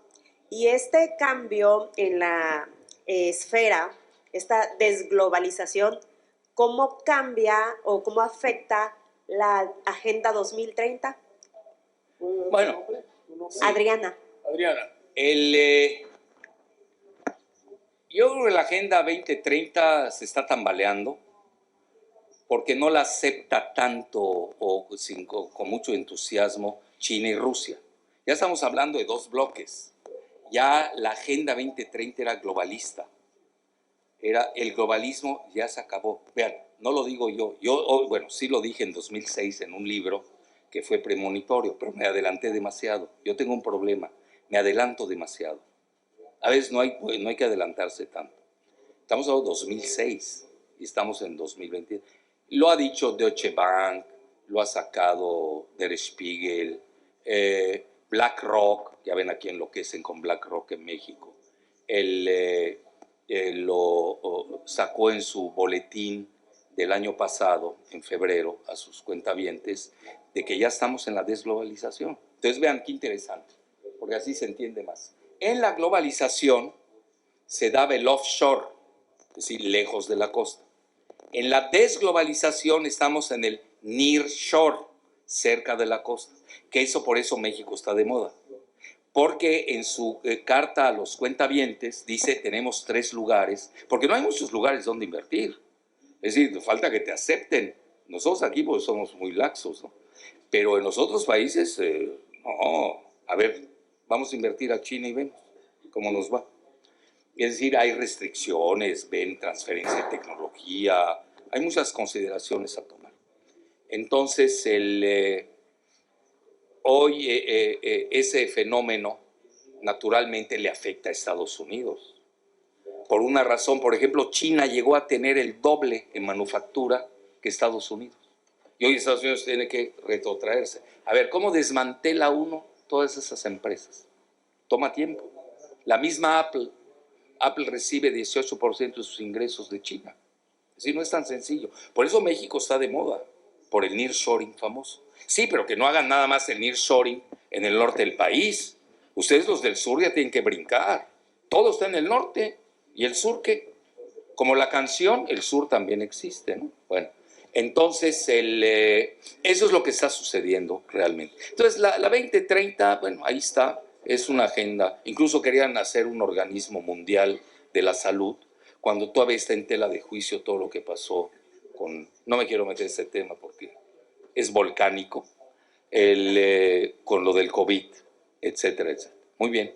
S3: Y este cambio en la esfera, esta desglobalización, ¿cómo cambia o cómo afecta la Agenda 2030?
S1: Bueno,
S3: sí. Adriana.
S2: Adriana.
S1: Yo creo que la Agenda 2030 se está tambaleando porque no la acepta tanto o con mucho entusiasmo China y Rusia. Ya estamos hablando de 2 bloques. Ya la Agenda 2030 era globalista. El globalismo ya se acabó. Vean, no lo digo yo. Bueno, sí lo dije en 2006 en un libro que fue premonitorio, pero me adelanté demasiado. Yo tengo un problema, me adelanto demasiado. A veces no hay que adelantarse tanto. Estamos en 2006 y estamos en 2020. Lo ha dicho Deutsche Bank, lo ha sacado Der Spiegel, BlackRock, ya ven a quién enloquecen con BlackRock en México. Lo sacó en su boletín del año pasado, en febrero, a sus cuentavientes, de que ya estamos en la desglobalización. Entonces vean qué interesante, porque así se entiende más. En la globalización se daba el offshore, es decir, lejos de la costa. En la desglobalización estamos en el nearshore, cerca de la costa, que eso por eso México está de moda. Porque en su carta a los cuentavientes dice tenemos 3 lugares, porque no hay muchos lugares donde invertir. Es decir, falta que te acepten. Nosotros aquí pues somos muy laxos, ¿no? Pero en los otros países, no. A ver, vamos a invertir a China y vemos cómo nos va. Es decir, hay restricciones, ven transferencia de tecnología, hay muchas consideraciones a tomar. Entonces, hoy ese fenómeno naturalmente le afecta a Estados Unidos. Por una razón, por ejemplo, China llegó a tener el doble en manufactura que Estados Unidos. Y hoy Estados Unidos tiene que retrotraerse. A ver, ¿cómo desmantela uno todas esas empresas? Toma tiempo. La misma Apple recibe 18% de sus ingresos de China. Es decir, no es tan sencillo. Por eso México está de moda, por el nearshoring famoso. Sí, pero que no hagan nada más el nearshoring en el norte del país. Ustedes los del sur ya tienen que brincar. Todo está en el norte. ¿Y el sur qué? Como la canción, el sur también existe, ¿no? Bueno, entonces eso es lo que está sucediendo realmente. Entonces la 2030, bueno, ahí está. Es una agenda, incluso querían hacer un organismo mundial de la salud, cuando todavía está en tela de juicio todo lo que pasó con, no me quiero meter en ese tema porque es volcánico, con lo del COVID, etcétera, etcétera. Muy bien.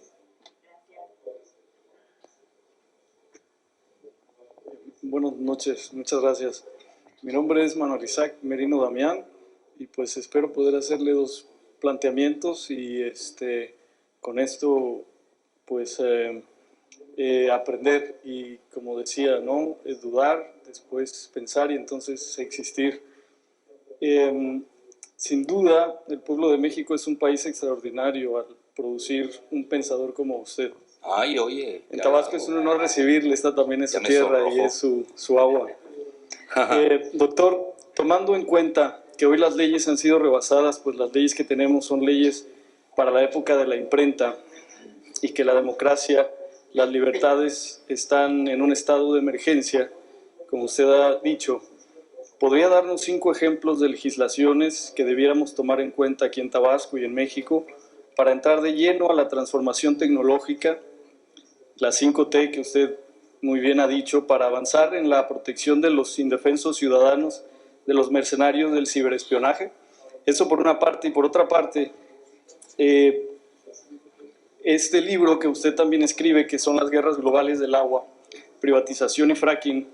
S4: Buenas noches, muchas gracias. Mi nombre es Manuel Isaac Merino Damián y pues espero poder hacerle dos planteamientos y con esto pues aprender y, como decía, ¿no? Dudar, después pensar y entonces existir. Sin duda, el pueblo de México es un país extraordinario al producir un pensador como usted.
S1: Ay, oye.
S4: En Tabasco es un honor recibirle, esta también es su tierra y es su agua. Doctor, tomando en cuenta que hoy las leyes han sido rebasadas, pues las leyes que tenemos son leyes para la época de la imprenta y que la democracia, las libertades están en un estado de emergencia, como usted ha dicho, ¿podría darnos 5 ejemplos de legislaciones que debiéramos tomar en cuenta aquí en Tabasco y en México para entrar de lleno a la transformación tecnológica, las 5T que usted muy bien ha dicho, para avanzar en la protección de los indefensos ciudadanos, de los mercenarios del ciberespionaje? Eso por una parte. Y por otra parte, este libro que usted también escribe, que son las guerras globales del agua, privatización y fracking,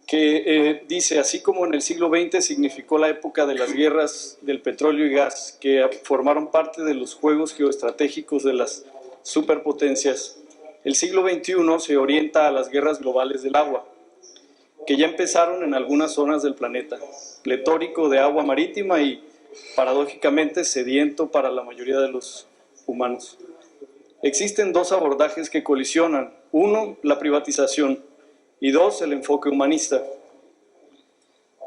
S4: que dice, así como en el siglo XX significó la época de las guerras del petróleo y gas, que formaron parte de los juegos geoestratégicos de las superpotencias, el siglo XXI se orienta a las guerras globales del agua, que ya empezaron en algunas zonas del planeta, pletórico de agua marítima y, paradójicamente, sediento para la mayoría de los humanos. Existen 2 abordajes que colisionan. 1, la privatización, y 2, el enfoque humanista.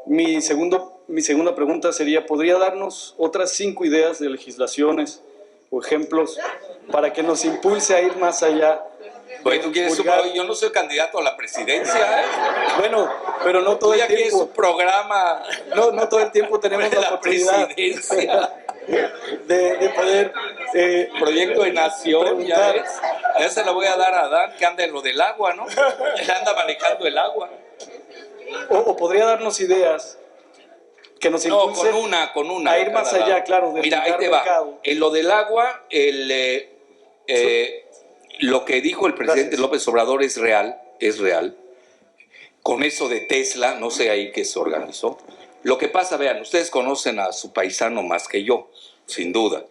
S4: Mi segunda pregunta sería, ¿podría darnos otras 5 ideas de legislaciones o ejemplos para que nos impulse a ir más allá?
S1: Oye, ¿tú quieres yo no soy candidato a la presidencia, ¿eh?
S4: Bueno, pero no todo
S1: ¿Tú ya
S4: el tiempo.
S1: quieres un programa?
S4: No todo el tiempo tenemos la oportunidad
S1: presidencia.
S4: de poder...
S1: Proyecto de nación, ya ves. Ya se la voy a dar a Adán, que anda en lo del agua, ¿no? Él anda manejando el agua.
S4: O podría darnos ideas que nos impulsen
S1: con una
S4: a ir más allá, claro.
S1: Mira, ahí te va. En lo del agua, lo que dijo el presidente López Obrador es real. Con eso de Tesla, no sé ahí qué se organizó. Lo que pasa, vean, ustedes conocen a su paisano más que yo, sin duda,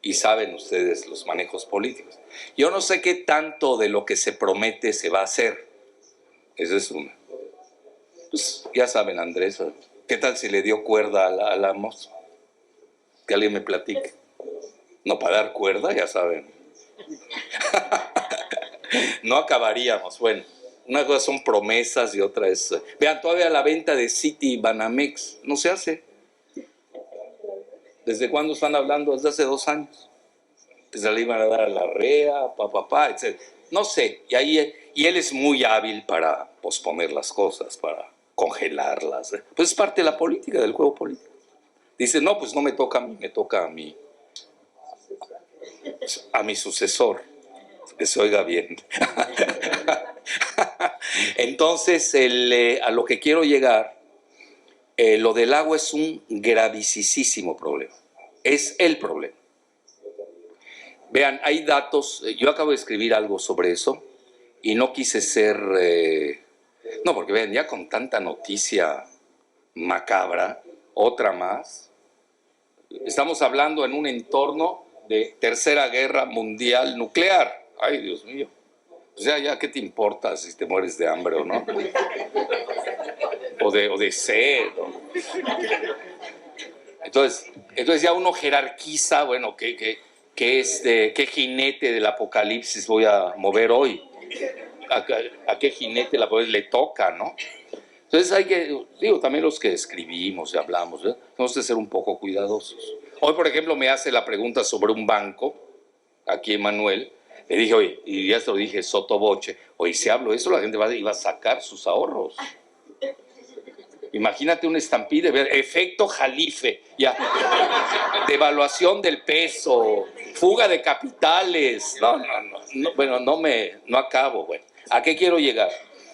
S1: y saben ustedes los manejos políticos. Yo no sé qué tanto de lo que se promete se va a hacer. Esa es una. Pues ya saben, Andrés, ¿qué tal si le dio cuerda a la moza? Que alguien me platique. No, para dar cuerda, ya saben. No acabaríamos. Bueno, una cosa son promesas y otra es... Vean, todavía la venta de City Banamex no se hace. ¿Desde cuándo están hablando? Desde hace 2 años. Que se le iban a dar a la REA, etc. No sé, y él es muy hábil para posponer las cosas, para congelarlas. Pues es parte de la política, del juego político. Dice, no, pues no me toca a mí, me toca a mi sucesor, que se oiga bien. Entonces, a lo que quiero llegar, lo del agua es un gravísimo problema. Es el problema. Vean, hay datos, yo acabo de escribir algo sobre eso y no quise ser... no, porque vean, ya con tanta noticia macabra, otra más, estamos hablando en un entorno de Tercera Guerra Mundial nuclear. Ay, Dios mío. O sea, ya, ¿qué te importa si te mueres de hambre o no? O de sed. Entonces ya uno jerarquiza, bueno, ¿qué jinete del apocalipsis voy a mover hoy? ¿A qué jinete le toca, no? Entonces hay que, también los que escribimos y hablamos, tenemos que ser un poco cuidadosos. Hoy, por ejemplo, me hace la pregunta sobre un banco, aquí Manuel. Le dije, oye, y ya se lo dije sotoboche, oye, si hablo eso, la gente iba a sacar sus ahorros. Imagínate un estampide, efecto Jalife, ya, devaluación del peso, fuga de capitales. No acabo, bueno. ¿A qué quiero llegar?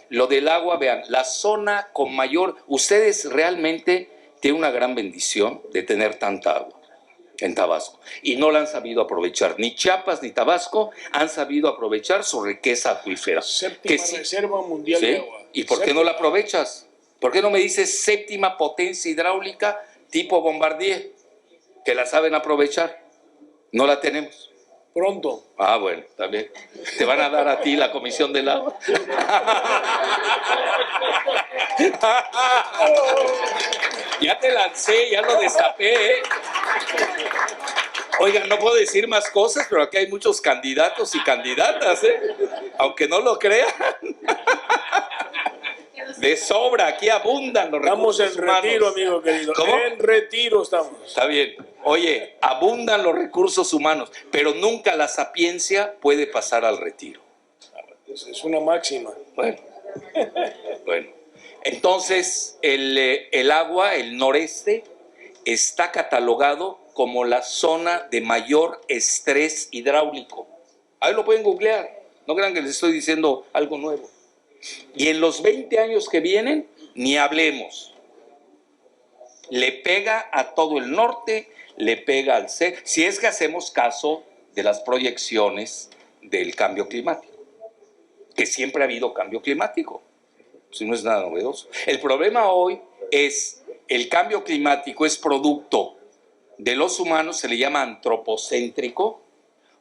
S1: Lo del agua, vean, la zona con mayor, ustedes realmente tienen una gran bendición de tener tanta agua. en Tabasco. Y no la han sabido aprovechar. Ni Chiapas ni Tabasco han sabido aprovechar su riqueza acuífera.
S2: Séptima reserva mundial
S1: ¿sí?
S2: de agua.
S1: ¿Y por qué no la aprovechas? ¿Por qué no me dices séptima potencia hidráulica tipo Bombardier? Que la saben aprovechar. No la tenemos.
S2: Pronto.
S1: Ah, bueno, también. Te van a dar a ti la Comisión del Agua. Ya te lancé, ya lo destapé. Oigan, no puedo decir más cosas, pero aquí hay muchos candidatos y candidatas, aunque no lo crean. De sobra, aquí abundan los
S2: Estamos
S1: recursos
S2: en
S1: humanos.
S2: retiro, amigo querido.
S1: ¿Cómo?
S2: En retiro estamos.
S1: Está bien. Oye, abundan los recursos humanos, pero nunca la sapiencia puede pasar al retiro.
S2: Es una máxima.
S1: Bueno. Entonces, el agua, el noreste, está catalogado como la zona de mayor estrés hidráulico. Ahí lo pueden googlear. No crean que les estoy diciendo algo nuevo. Y en los 20 años que vienen, ni hablemos. Le pega a todo el norte, le pega al centro, si es que hacemos caso de las proyecciones del cambio climático, que siempre ha habido cambio climático, si no es nada novedoso. El problema hoy es, el cambio climático es producto de los humanos, se le llama antropocéntrico,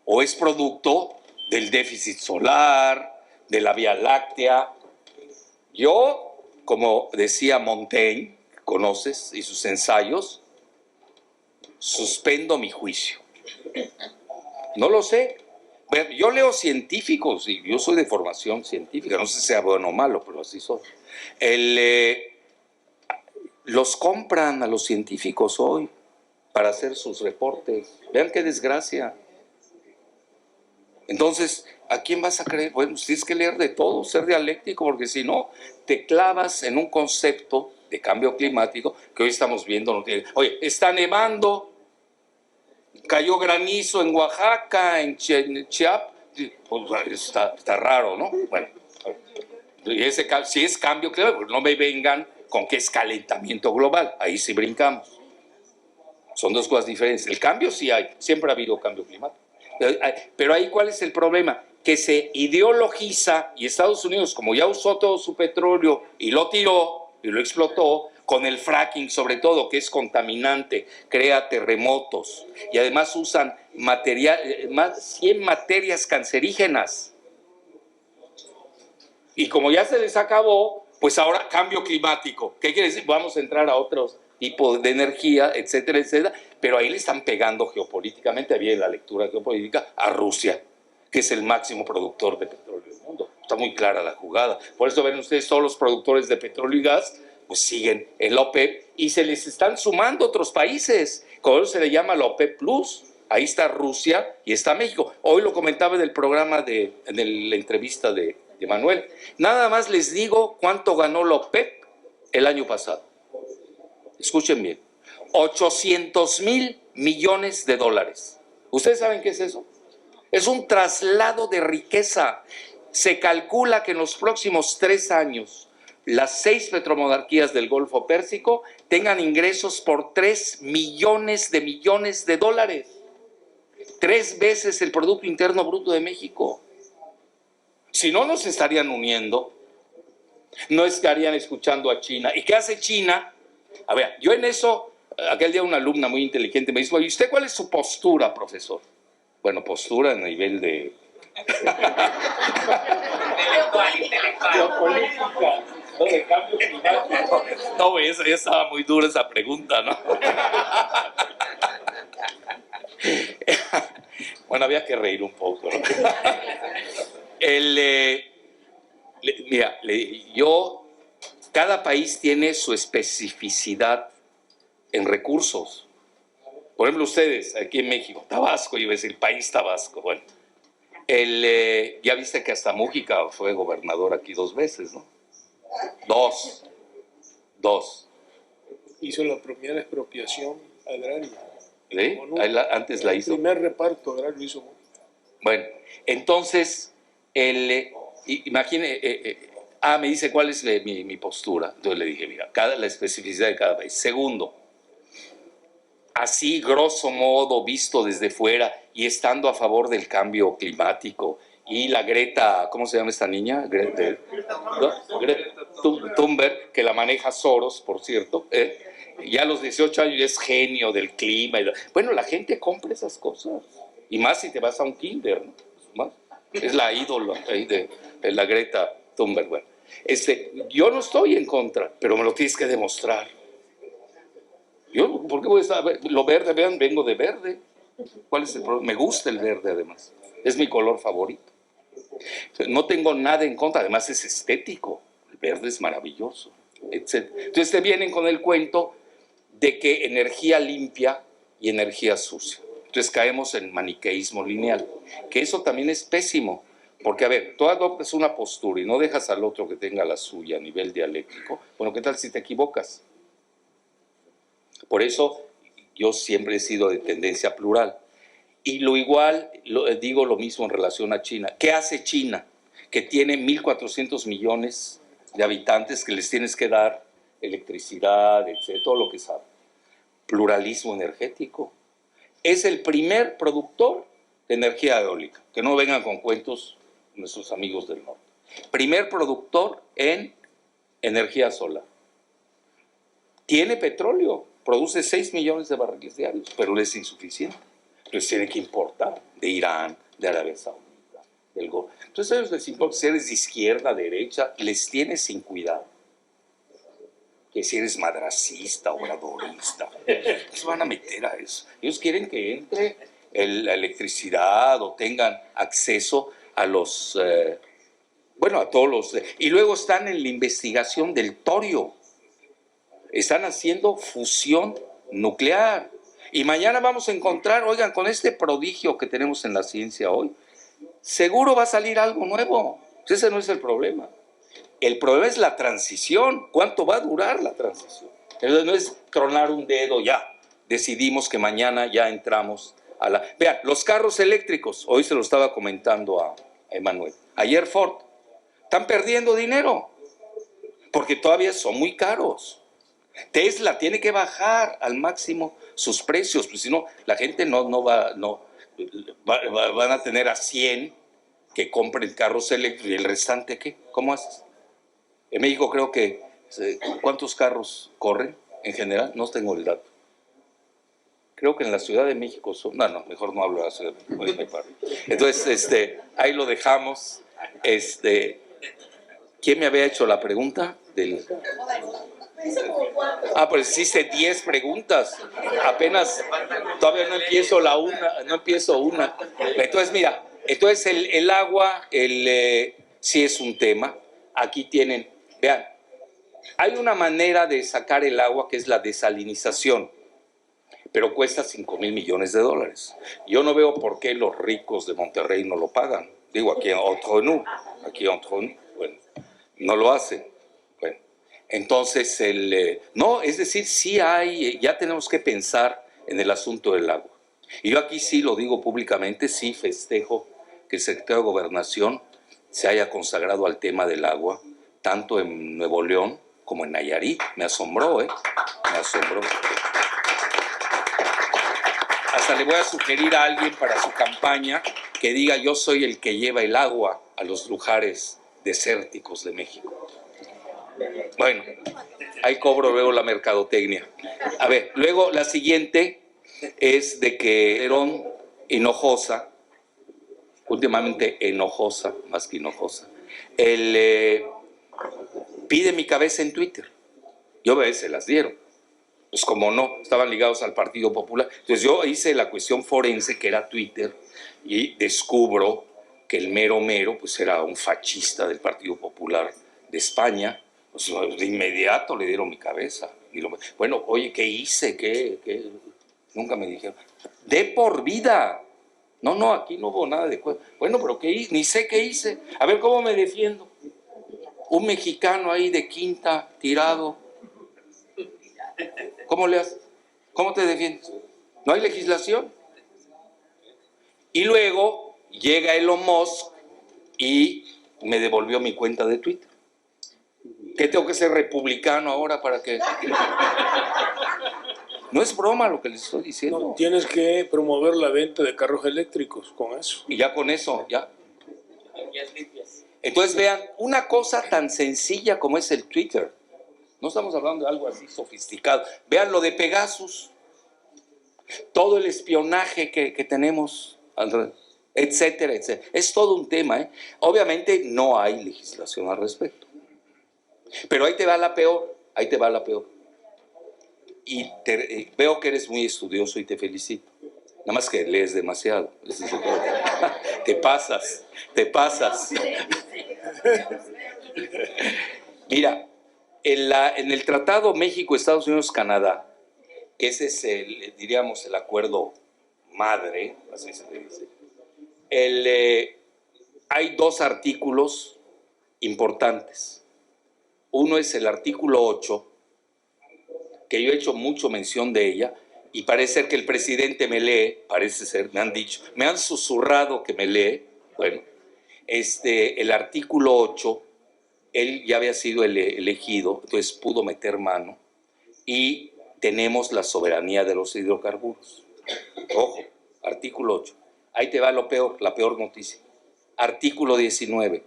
S1: o es producto del déficit solar, de la Vía Láctea. Yo, como decía Montaigne, conoces, y sus ensayos, suspendo mi juicio. No lo sé. Yo leo científicos, y yo soy de formación científica, no sé si sea bueno o malo, pero así soy. Los compran a los científicos hoy para hacer sus reportes. Vean qué desgracia. Entonces, ¿a quién vas a creer? Bueno, tienes que leer de todo, ser dialéctico, porque si no, te clavas en un concepto de cambio climático que hoy estamos viendo. Oye, está nevando, cayó granizo en Oaxaca, en Chiapas, pues está raro, ¿no? Bueno, y si es cambio climático, no me vengan con que es calentamiento global, ahí sí brincamos. Son dos cosas diferentes. El cambio sí hay, siempre ha habido cambio climático. Pero ahí, ¿cuál es el problema? Que se ideologiza, y Estados Unidos, como ya usó todo su petróleo y lo tiró y lo explotó, con el fracking sobre todo, que es contaminante, crea terremotos, y además usan más 100 materias cancerígenas. Y como ya se les acabó, pues ahora cambio climático. ¿Qué quiere decir? Vamos a entrar a otros tipos de energía, etcétera, etcétera, pero ahí le están pegando geopolíticamente, había en la lectura geopolítica, a Rusia, que es el máximo productor de petróleo del mundo. Está muy clara la jugada. Por eso ven ustedes, todos los productores de petróleo y gas, pues siguen en la OPEP y se les están sumando otros países. Como se le llama la OPEP Plus. Ahí está Rusia y está México. Hoy lo comentaba en el programa, en la entrevista de Manuel. Nada más les digo cuánto ganó la OPEP el año pasado. Escuchen bien. 800,000 millones de dólares. ¿Ustedes saben qué es eso? Es un traslado de riqueza. Se calcula que en los próximos 3 años las 6 petromonarquías del Golfo Pérsico tengan ingresos por 3 millones de dólares. 3 veces el Producto Interno Bruto de México. Si no, nos estarían uniendo. No estarían escuchando a China. ¿Y qué hace China? A ver, yo en eso, aquel día una alumna muy inteligente me dijo, ¿y usted cuál es su postura, profesor? Bueno, postura a nivel de... Intelectual. No, de cambio climático. No, eso ya estaba muy dura esa pregunta, ¿no? Bueno, había que reír un poco, ¿no? Mira, cada país tiene su especificidad en recursos. Por ejemplo, ustedes, aquí en México, Tabasco, yo iba a decir, país Tabasco, bueno. Ya viste que hasta Mújica fue gobernador aquí 2 veces, ¿no? Dos.
S2: Hizo la primera expropiación agraria.
S1: ¿Sí? Antes la hizo.
S2: El primer reparto agrario hizo Mújica.
S1: Bueno, entonces, imagine, me dice cuál es mi postura. Entonces le dije, mira, la especificidad de cada país. Segundo, así grosso modo visto desde fuera y estando a favor del cambio climático y la Greta, ¿cómo se llama esta niña? Greta Thunberg, que la maneja Soros, por cierto, ya a los 18 años es genio del clima. Bueno, la gente compra esas cosas, y más si te vas a un kinder, ¿no? Es la ídola de la Greta Thunberg. Bueno, yo no estoy en contra, pero me lo tienes que demostrar. Yo, ¿por qué voy a estar? Lo verde, vean, vengo de verde. ¿Cuál es el problema? Me gusta el verde, además. Es mi color favorito. No tengo nada en contra, además es estético. El verde es maravilloso, etc. Entonces te vienen con el cuento de que energía limpia y energía sucia. Entonces caemos en maniqueísmo lineal, que eso también es pésimo. Porque, a ver, tú adoptas una postura y no dejas al otro que tenga la suya a nivel dialéctico. Bueno, ¿qué tal si te equivocas? Por eso yo siempre he sido de tendencia plural. Y lo igual, digo lo mismo en relación a China. ¿Qué hace China? Que tiene 1.400 millones de habitantes que les tienes que dar electricidad, etc., todo lo que sabe. Pluralismo energético. Es el primer productor de energía eólica. Que no vengan con cuentos nuestros amigos del norte. Primer productor en energía solar. Tiene petróleo, produce 6 millones de barriles diarios, pero le es insuficiente. Entonces tiene que importar de Irán, de Arabia Saudita, del Golfo. Entonces a ellos les importa si eres de izquierda, derecha, les tienes sin cuidado. Que si eres madracista, obradorista, se van a meter a eso. Ellos quieren que entre la electricidad o tengan acceso a los, a todos los... y luego están en la investigación del torio. Están haciendo fusión nuclear. Y mañana vamos a encontrar, oigan, con este prodigio que tenemos en la ciencia hoy, seguro va a salir algo nuevo. Ese no es el problema. El problema es la transición. ¿Cuánto va a durar la transición? Entonces no es tronar un dedo, ya. Decidimos que mañana ya entramos a la... Vean, los carros eléctricos, hoy se lo estaba comentando a Emanuel. Ayer Ford, están perdiendo dinero, porque todavía son muy caros. Tesla tiene que bajar al máximo sus precios, pues si no, la gente van a tener a 100 que compren carros eléctricos y el restante, ¿qué? ¿Cómo haces? En México creo que, ¿cuántos carros corren en general? No tengo el dato. Creo que en la Ciudad de México son... No, mejor no hablo de la Ciudad de México. Entonces, ahí lo dejamos. ¿Quién me había hecho la pregunta? Pues hiciste 10 preguntas. Apenas, todavía no empiezo una. Entonces, mira, el agua, sí es un tema. Aquí tienen, vean, hay una manera de sacar el agua que es la desalinización, pero cuesta $5,000 millones. Yo no veo por qué los ricos de Monterrey no lo pagan. Digo, aquí entre nous, bueno, no lo hacen. Bueno, entonces, no, es decir, sí ya tenemos que pensar en el asunto del agua. Y yo aquí sí lo digo públicamente, sí festejo que el secretario de Gobernación se haya consagrado al tema del agua, tanto en Nuevo León como en Nayarit. Me asombró, me asombró. Hasta le voy a sugerir a alguien para su campaña que diga: yo soy el que lleva el agua a los lugares desérticos de México. Bueno, ahí cobro luego la mercadotecnia. A ver, luego la siguiente es de que Herón Hinojosa, últimamente enojosa, más que hinojosa, pide mi cabeza en Twitter. Yo a veces se las dieron. Pues como no, estaban ligados al Partido Popular. Entonces yo hice la cuestión forense, que era Twitter, y descubro que el mero pues era un fascista del Partido Popular de España. Pues de inmediato le dieron mi cabeza. Bueno, oye, ¿qué hice? ¿Qué? Nunca me dijeron. De por vida. No, aquí no hubo nada de... Bueno, pero ¿qué hice? Ni sé qué hice. A ver, ¿cómo me defiendo? Un mexicano ahí de quinta, tirado. ¿Cómo le haces? ¿Cómo te defiendes? No hay legislación. Y luego llega Elon Musk y me devolvió mi cuenta de Twitter. ¿Qué tengo que ser republicano ahora para que...? No es broma lo que les estoy diciendo.
S2: No, tienes que promover la venta de carros eléctricos con eso.
S1: Y ya con eso, ya. Entonces vean, una cosa tan sencilla como es el Twitter. No estamos hablando de algo así sofisticado. Vean lo de Pegasus. Todo el espionaje que tenemos alrededor, etcétera, etcétera. Es todo un tema, ¿eh? Obviamente no hay legislación al respecto. Pero ahí te va la peor, ahí te va la peor. Y veo que eres muy estudioso y te felicito. Nada más que lees demasiado. Te pasas, te pasas. Mira, en el Tratado México, Estados Unidos, Canadá, ese es diríamos, el acuerdo madre, así se le dice. Hay dos artículos importantes. Uno es el artículo 8, que yo he hecho mucho mención de ella, y parece ser que el presidente me lee, parece ser, me han dicho, me han susurrado que me lee. Bueno, el artículo 8, él ya había sido elegido, entonces pudo meter mano, y tenemos la soberanía de los hidrocarburos. Ojo, artículo 8. Ahí te va lo peor, la peor noticia. Artículo 19.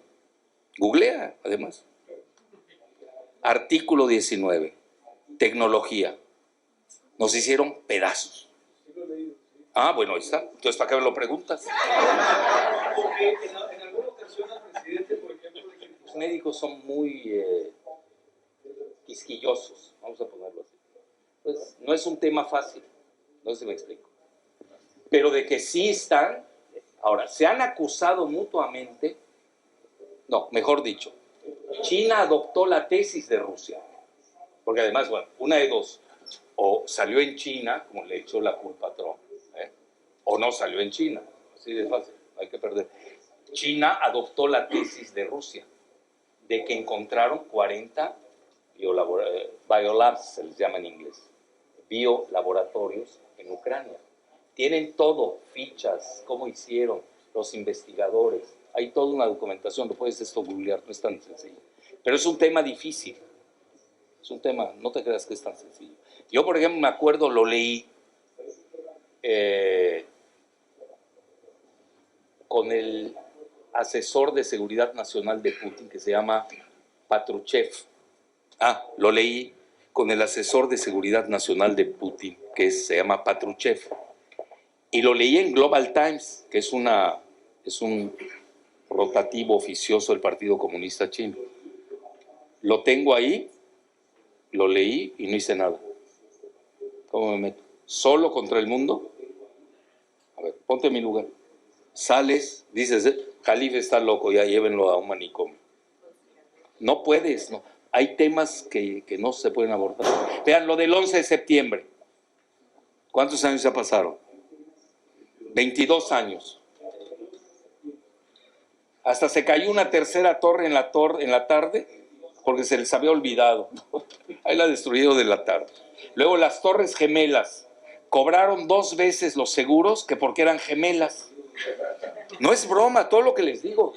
S1: Googlea, además. Artículo 19. Tecnología. Nos hicieron pedazos. Ah, bueno, ahí está. Entonces, ¿para qué me lo preguntas?
S5: Porque en alguna ocasión al presidente, por ejemplo,
S1: los médicos son muy quisquillosos, vamos a ponerlo así. Pues no es un tema fácil, no sé si me explico. Pero de que sí están, ahora, se han acusado mutuamente, no, mejor dicho, China adoptó la tesis de Rusia, porque además, bueno, una de dos, o salió en China, como le echó la culpa a Trump, o no salió en China, así de fácil, no hay que perder. China adoptó la tesis de Rusia, de que encontraron 40 biolabs, se les llama en inglés, biolaboratorios en Ucrania. Tienen todo, fichas, cómo hicieron, los investigadores. Hay toda una documentación, lo puedes googlear, no es tan sencillo. Pero es un tema difícil. Es un tema, no te creas que es tan sencillo. Yo, por ejemplo, me acuerdo, lo leí con el asesor de seguridad nacional de Putin, que se llama Patrushev. Lo leí con el asesor de seguridad nacional de Putin, que se llama Patrushev. Y lo leí en Global Times, que es un rotativo oficioso del Partido Comunista Chino. Lo tengo ahí, lo leí y no hice nada. ¿Cómo me meto? ¿Solo contra el mundo? A ver, ponte en mi lugar. Sales, dices, Jalife está loco, ya llévenlo a un manicomio. No puedes, no. Hay temas que no se pueden abordar. Vean, lo del 11 de septiembre. ¿Cuántos años ya pasaron? 22 años. Hasta se cayó una tercera torre en la tarde porque se les había olvidado. Ahí la destruyeron de la tarde. Luego las Torres Gemelas. Cobraron 2 veces los seguros que porque eran gemelas. No es broma todo lo que les digo.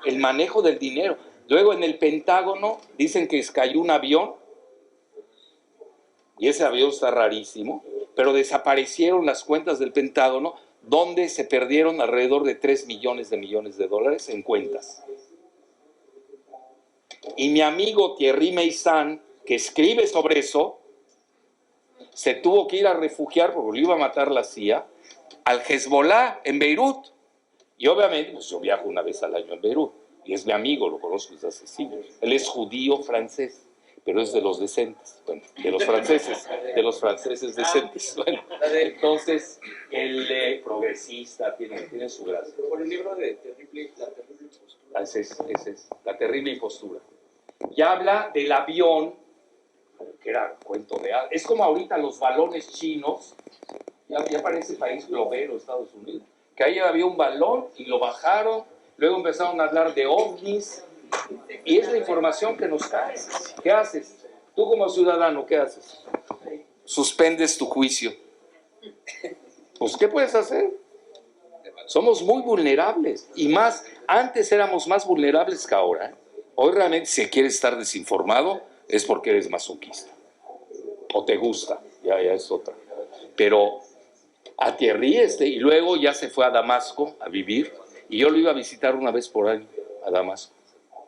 S1: El manejo del dinero. Luego en el Pentágono dicen que cayó un avión. Y ese avión está rarísimo. Pero desaparecieron las cuentas del Pentágono, donde se perdieron alrededor de 3 millones de dólares en cuentas. Y mi amigo Thierry Meissan, que escribe sobre eso, se tuvo que ir a refugiar, porque lo iba a matar la CIA, al Hezbollah en Beirut. Y obviamente, pues yo viajo una vez al año en Beirut, y es mi amigo, lo conozco desde hace siglos. Él es judío francés, pero es de los decentes, bueno, de los franceses decentes. Bueno, entonces, el progresista tiene su gracia.
S5: por el libro de La terrible impostura.
S1: Ese es, La terrible impostura. Y habla del avión, que era cuento de hadas. Es como ahorita los balones chinos, ya parece país globero Estados Unidos, que ahí había un balón y lo bajaron, luego empezaron a hablar de ovnis, y es la información que nos cae. ¿Qué haces? Tú como ciudadano, ¿qué haces? Suspendes tu juicio. Pues, ¿qué puedes hacer? Somos muy vulnerables, y más, antes éramos más vulnerables que ahora, ¿eh? Hoy realmente, si quieres estar desinformado, es porque eres masoquista, o te gusta, ¿ya? ya es otra. Pero a Thierry, y luego ya se fue a Damasco a vivir, y yo lo iba a visitar una vez por año a Damasco.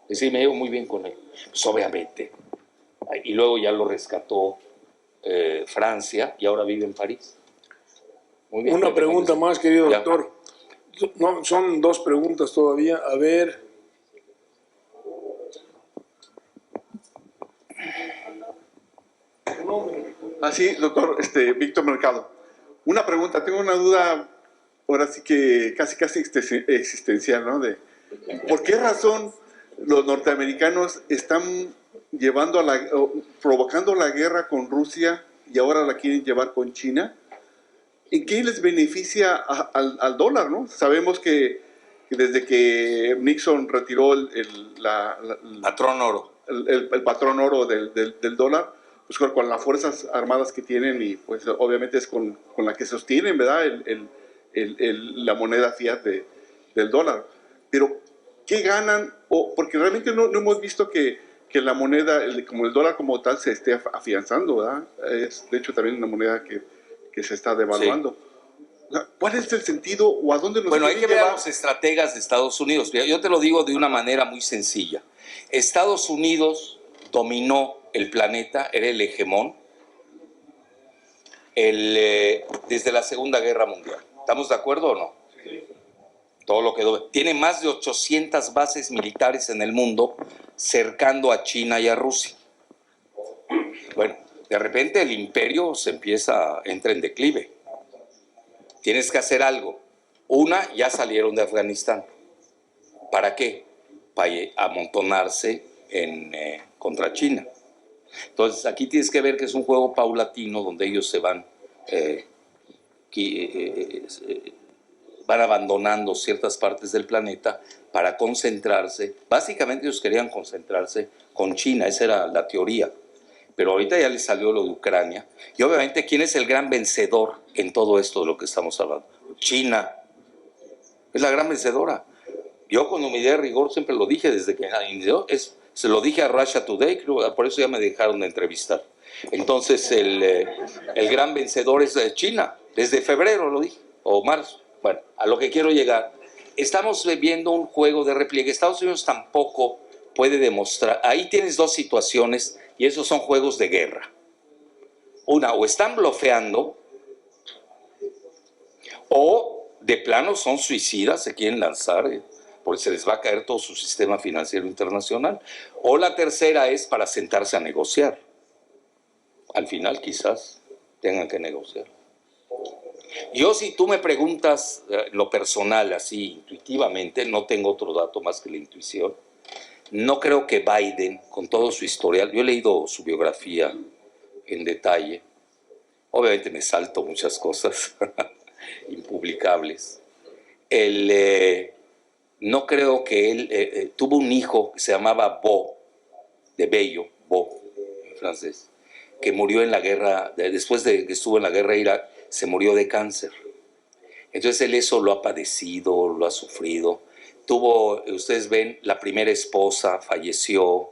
S1: Es decir, me llevo muy bien con él. Pues obviamente. Y luego ya lo rescató Francia y ahora vive en París. Muy bien.
S2: Una pregunta más, querido
S1: Ya.
S2: doctor. No, son dos preguntas todavía. A ver.
S6: Sí, doctor, Víctor Mercado. Una pregunta, tengo una duda, ahora sí que casi existencial, ¿no? ¿Por qué razón los norteamericanos están provocando la guerra con Rusia y ahora la quieren llevar con China? ¿En qué les beneficia al dólar, no? Sabemos que desde que Nixon retiró el
S1: Patrón oro.
S6: patrón oro del dólar, pues con las fuerzas armadas que tienen y pues obviamente es con la que sostienen, ¿verdad? La moneda fiat del dólar. Pero, ¿qué ganan? Porque realmente no hemos visto que la moneda, como el dólar como tal, se esté afianzando, ¿verdad? Es de hecho también una moneda que se está devaluando. Sí. ¿Cuál es el sentido o a dónde nos
S1: Bueno, hay
S6: quieren
S1: que ver a
S6: llevar?
S1: los estrategas de Estados Unidos. Yo te lo digo de una manera muy sencilla. Estados Unidos dominó el planeta, era el hegemón desde la Segunda Guerra Mundial. ¿Estamos de acuerdo o no? Sí. Todo lo que tiene más de 800 bases militares en el mundo, cercando a China y a Rusia. Bueno, de repente el imperio entra en declive. Tienes que hacer algo. Ya salieron de Afganistán. ¿Para qué? Para amontonarse contra China. Entonces, aquí tienes que ver que es un juego paulatino donde ellos se van abandonando ciertas partes del planeta para concentrarse. Básicamente ellos querían concentrarse con China, esa era la teoría. Pero ahorita ya les salió lo de Ucrania. Y obviamente, ¿quién es el gran vencedor en todo esto de lo que estamos hablando? China. Es la gran vencedora. Yo con humildad y rigor siempre lo dije desde que inició. Se lo dije a Russia Today, creo, por eso ya me dejaron de entrevistar. Entonces, el gran vencedor es China. Desde febrero lo dije, o marzo. Bueno, a lo que quiero llegar. Estamos viendo un juego de repliegue. Estados Unidos tampoco puede demostrar. Ahí tienes dos situaciones y esos son juegos de guerra. Una, o están blofeando o de plano son suicidas, se quieren lanzar, porque se les va a caer todo su sistema financiero internacional. O la tercera es para sentarse a negociar. Al final quizás tengan que negociar. Yo, si tú me preguntas lo personal, así intuitivamente, no tengo otro dato más que la intuición. No creo que Biden, con todo su historial, yo he leído su biografía en detalle, obviamente me salto muchas cosas impublicables. No creo que él tuvo un hijo que se llamaba Beau, de Bello, Beau, en francés, que murió en la guerra, después de que estuvo en la guerra de Irak, se murió de cáncer. Entonces él eso lo ha padecido, lo ha sufrido. Ustedes ven, la primera esposa falleció,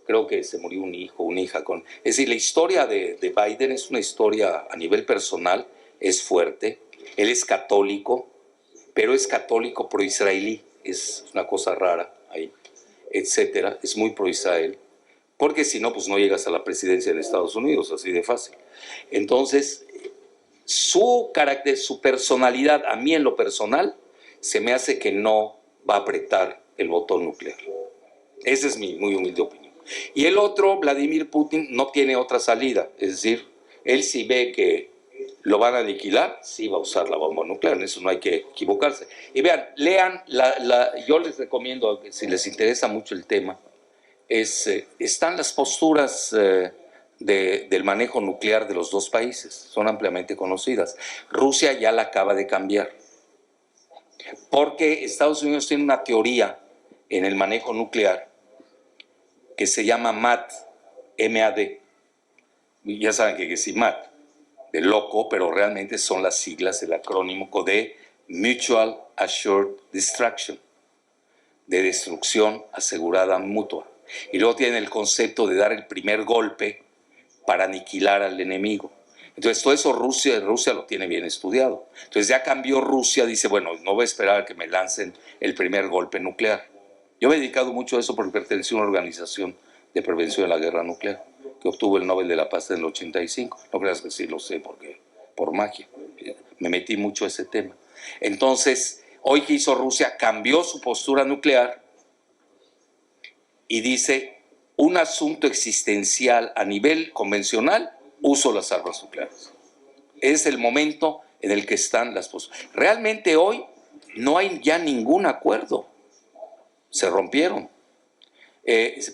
S1: creo que se murió un hijo, una hija Es decir, la historia de Biden es una historia a nivel personal, es fuerte. Él es católico, pero es católico pro-israelí, es una cosa rara ahí, etcétera. Es muy pro-Israel, porque si no, pues no llegas a la presidencia en Estados Unidos, así de fácil. Entonces, su carácter, su personalidad, a mí en lo personal, se me hace que no va a apretar el botón nuclear. Esa es mi muy humilde opinión. Y el otro, Vladimir Putin, no tiene otra salida. Es decir, él si ve que lo van a aniquilar, sí va a usar la bomba nuclear. En eso no hay que equivocarse. Y vean, lean, yo les recomiendo, si les interesa mucho el tema, están las posturas del manejo nuclear de los dos países. Son ampliamente conocidas. Rusia ya la acaba de cambiar. Porque Estados Unidos tiene una teoría en el manejo nuclear que se llama MAD, M-A-D. Ya saben que es MAD, de loco, pero realmente son las siglas, el acrónimo de Mutual Assured Destruction, de destrucción asegurada mutua. Y luego tienen el concepto de dar el primer golpe para aniquilar al enemigo. Entonces todo eso Rusia lo tiene bien estudiado. Entonces ya cambió Rusia, dice, bueno, no voy a esperar a que me lancen el primer golpe nuclear. Yo me he dedicado mucho a eso porque pertenecí a una organización de prevención de la guerra nuclear que obtuvo el Nobel de la Paz en el 85. No creas que sí lo sé porque por magia. Me metí mucho a ese tema. Entonces, hoy que hizo Rusia, cambió su postura nuclear y dice, un asunto existencial a nivel convencional, uso las armas nucleares. Es el momento en el que están las posturas. Realmente hoy no hay ya ningún acuerdo. Se rompieron.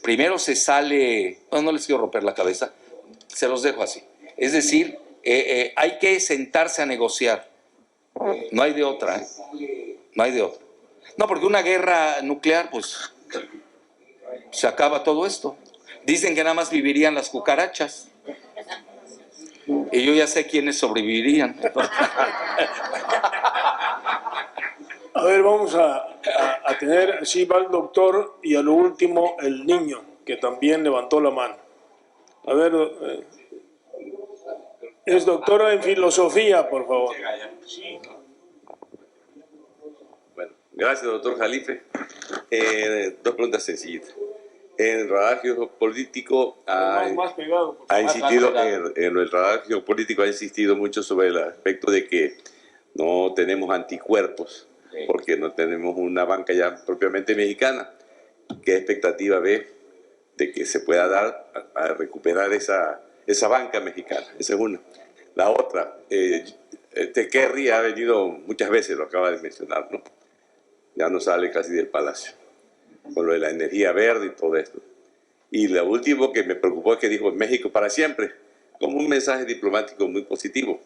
S1: Primero se sale, bueno, no les quiero romper la cabeza, se los dejo así. Es decir, hay que sentarse a negociar. No hay de otra, ¿eh? No hay de otra. No, porque una guerra nuclear, pues, se acaba todo esto. Dicen que nada más vivirían las cucarachas. Y yo ya sé quiénes sobrevivirían.
S2: A ver, vamos a tener, sí va el doctor y a lo último el niño, que también levantó la mano. A ver, es doctora en filosofía, por favor.
S7: Bueno, gracias, doctor Jalife. Dos preguntas sencillitas. El radar geopolítico
S2: Más pegado, por favor.
S7: ha insistido, en el radar geopolítico ha insistido mucho sobre el aspecto de que no tenemos anticuerpos, porque no tenemos una banca ya propiamente mexicana. ¿Qué expectativa ve de que se pueda dar a recuperar esa banca mexicana? Esa es una. La otra, Kerry ha venido muchas veces, lo acaba de mencionar, ¿no? Ya no sale casi del palacio, con lo de la energía verde y todo esto. Y lo último que me preocupó es que dijo México para siempre, como un mensaje diplomático muy positivo,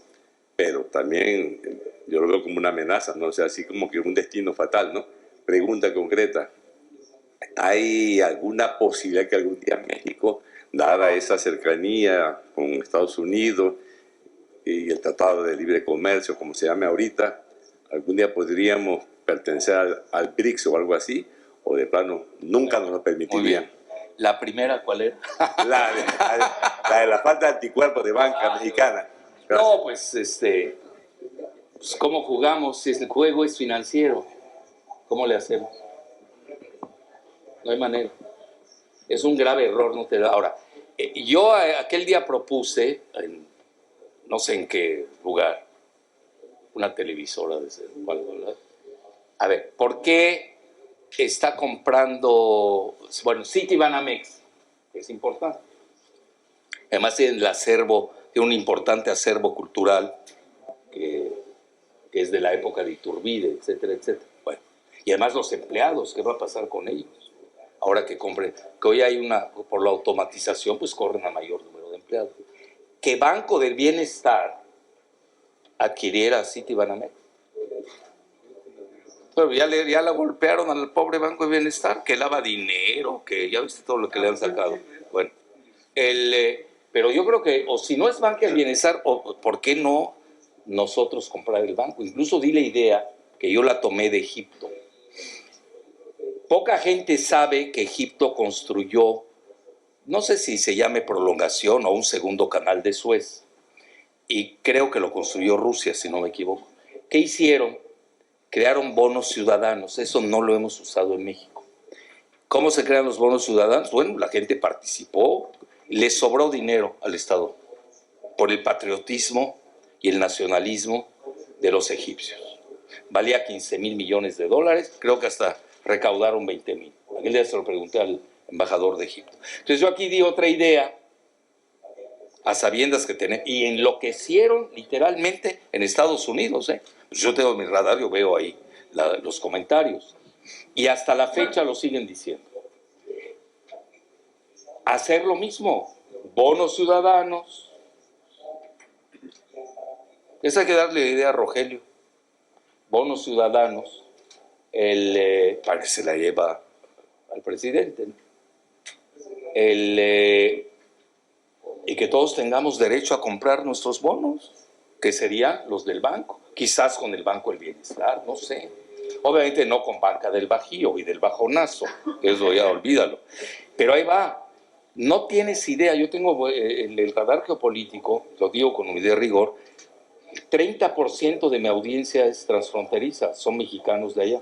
S7: pero también yo lo veo como una amenaza, ¿no? O sea, así como que un destino fatal, ¿no? Pregunta concreta, ¿hay alguna posibilidad que algún día México, dada esa cercanía con Estados Unidos y el Tratado de Libre Comercio, como se llame ahorita, algún día podríamos pertenecer al BRICS o algo así, o de plano nunca nos lo permitirían?
S1: Muy bien. ¿La primera cuál era?
S7: La de la falta de anticuerpos de banca mexicana. Gracias.
S1: No, pues, pues, ¿cómo jugamos? Si el juego es financiero, ¿cómo le hacemos? No hay manera. Es un grave error, no te da. Ahora, yo aquel día propuse, no sé en qué lugar, una televisora, desde cuál, ¿verdad? A ver, ¿por qué está comprando, bueno, Citibanamex? Es importante. Además tiene el acervo, tiene un importante acervo cultural que es de la época de Iturbide, etcétera, etcétera. Bueno, y además los empleados, ¿qué va a pasar con ellos? Ahora que compren, que hoy hay por la automatización, pues corren a mayor número de empleados. Que Banco del Bienestar adquiriera Citibanamex. Pero ya la golpearon al pobre Banco de Bienestar, que lava dinero, que ya viste todo lo que le han sacado. Bueno, pero yo creo que, o si no es Banco del Bienestar, o ¿por qué no nosotros comprar el banco? Incluso di la idea, que yo la tomé de Egipto. Poca gente sabe que Egipto construyó, no sé si se llame prolongación o un segundo canal de Suez, y creo que lo construyó Rusia, si no me equivoco. ¿Qué hicieron? Crearon bonos ciudadanos. Eso no lo hemos usado en México. ¿Cómo se crean los bonos ciudadanos? Bueno, la gente participó, le sobró dinero al Estado por el patriotismo y el nacionalismo de los egipcios. Valía 15,000 millones de dólares, creo que hasta recaudaron 20,000. Aquel día se lo pregunté al embajador de Egipto. Entonces yo aquí di otra idea, a sabiendas que tenemos, y enloquecieron literalmente en Estados Unidos, ¿eh? Pues yo tengo mi radar, yo veo ahí los comentarios, y hasta la fecha lo siguen diciendo. Hacer lo mismo, bonos ciudadanos. Esa hay que darle la idea a Rogelio. Bonos ciudadanos, para que se la lleva al presidente, ¿no? Y que todos tengamos derecho a comprar nuestros bonos, que serían los del banco, quizás con el Banco del Bienestar, no sé. Obviamente no con Banca del Bajío y del Bajonazo, eso ya olvídalo. Pero ahí va. No tienes idea, yo tengo el radar geopolítico, lo digo con humildad y rigor, 30% de mi audiencia es transfronteriza, son mexicanos de allá.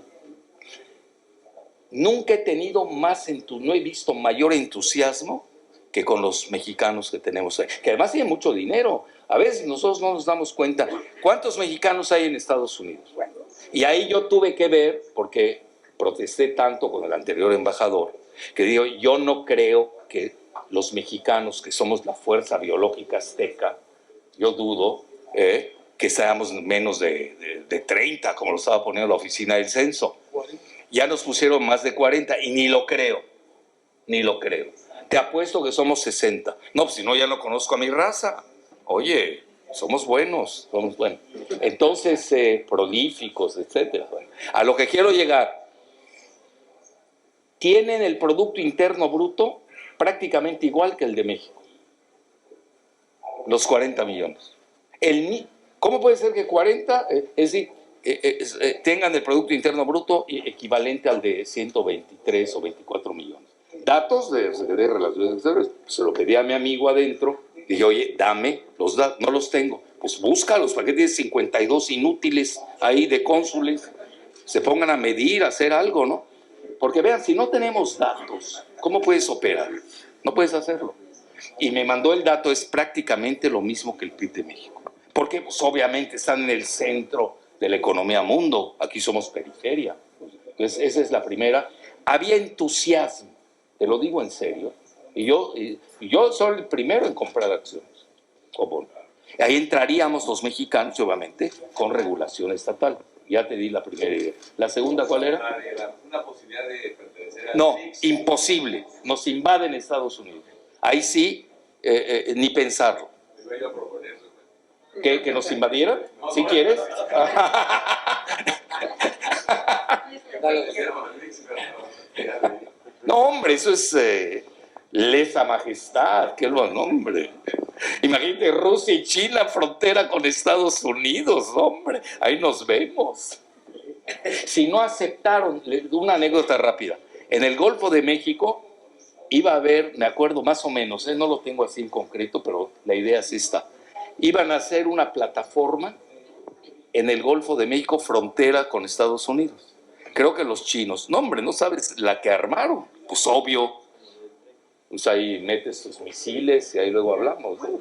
S1: Nunca he tenido no he visto mayor entusiasmo que con los mexicanos que tenemos ahí, que además tienen mucho dinero. A veces nosotros no nos damos cuenta. ¿Cuántos mexicanos hay en Estados Unidos? Bueno, y ahí yo tuve que ver, porque protesté tanto con el anterior embajador, que digo, yo no creo que los mexicanos, que somos la fuerza biológica azteca, yo dudo que seamos menos de 30, como lo estaba poniendo la oficina del censo. Ya nos pusieron más de 40 y ni lo creo, ni lo creo. Te apuesto que somos 60. No, pues si no, ya no conozco a mi raza. Oye, somos buenos, somos buenos. Entonces, prolíficos, etcétera. Bueno, a lo que quiero llegar, tienen el Producto Interno Bruto prácticamente igual que el de México. Los 40 millones. ¿Cómo puede ser que 40, es decir, tengan el Producto Interno Bruto equivalente al de 123 o 24 millones? Datos de Secretaría de Relaciones Exteriores. Se lo pedí a mi amigo adentro. Dije, oye, dame los datos. No los tengo. Pues búscalos. ¿Para qué tienes 52 inútiles ahí de cónsules? Se pongan a medir, a hacer algo, ¿no? Porque vean, si no tenemos datos, ¿cómo puedes operar? No puedes hacerlo. Y me mandó el dato, es prácticamente lo mismo que el PIB de México. Porque pues obviamente están en el centro de la economía mundo. Aquí somos periferia. Entonces, esa es la primera. Había entusiasmo, te lo digo en serio. Y yo soy el primero en comprar acciones. Ahí entraríamos los mexicanos, obviamente, con regulación estatal. Ya te di la primera idea. ¿La segunda cuál era?
S7: Una posibilidad de pertenecer a
S1: No, imposible. Nos invaden Estados Unidos. Ahí sí, ni pensarlo.
S7: Yo iba a proponer eso.
S1: ¿Que nos invadieran? ¿Sí quieres? No, hombre, eso es lesa majestad. ¿Qué lo nombre? Imagínate Rusia y China, frontera con Estados Unidos, hombre. Ahí nos vemos. Si no aceptaron, una anécdota rápida. En el Golfo de México iba a haber, me acuerdo más o menos, no lo tengo así en concreto, pero la idea es esta. Iban a hacer una plataforma en el Golfo de México, frontera con Estados Unidos. Creo que los chinos, no hombre, no sabes la que armaron. Pues obvio, pues ahí metes tus misiles y ahí luego hablamos, ¿no?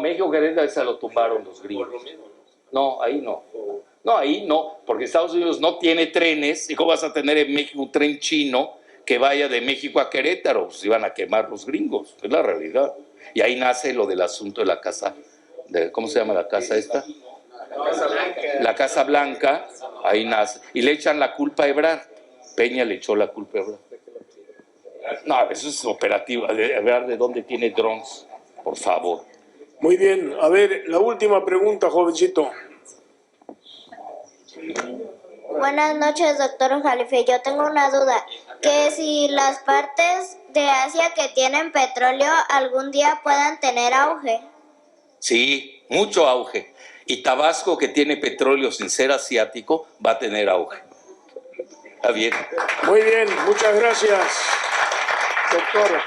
S1: México Querétaro, esa lo tumbaron los gringos. No, ahí no. No, ahí no, porque Estados Unidos no tiene trenes. ¿Y cómo vas a tener en México un tren chino que vaya de México a Querétaro? Pues iban a quemar los gringos, es la realidad. Y ahí nace lo del asunto de la casa, ¿cómo se llama la casa esta? La Casa Blanca, ahí nace. Y le echan la culpa a Ebrard. Peña le echó la culpa a Ebrard. No, eso es operativo. Ebrard, ¿de dónde tiene drones? Por favor.
S2: Muy bien. A ver, la última pregunta, jovencito.
S8: Buenas noches, doctor Jalife. Yo tengo una duda. Que si las partes de Asia que tienen petróleo algún día puedan tener auge.
S1: Sí, mucho auge. Y Tabasco, que tiene petróleo sin ser asiático, va a tener auge. Está bien.
S2: Muy bien, muchas gracias, doctor.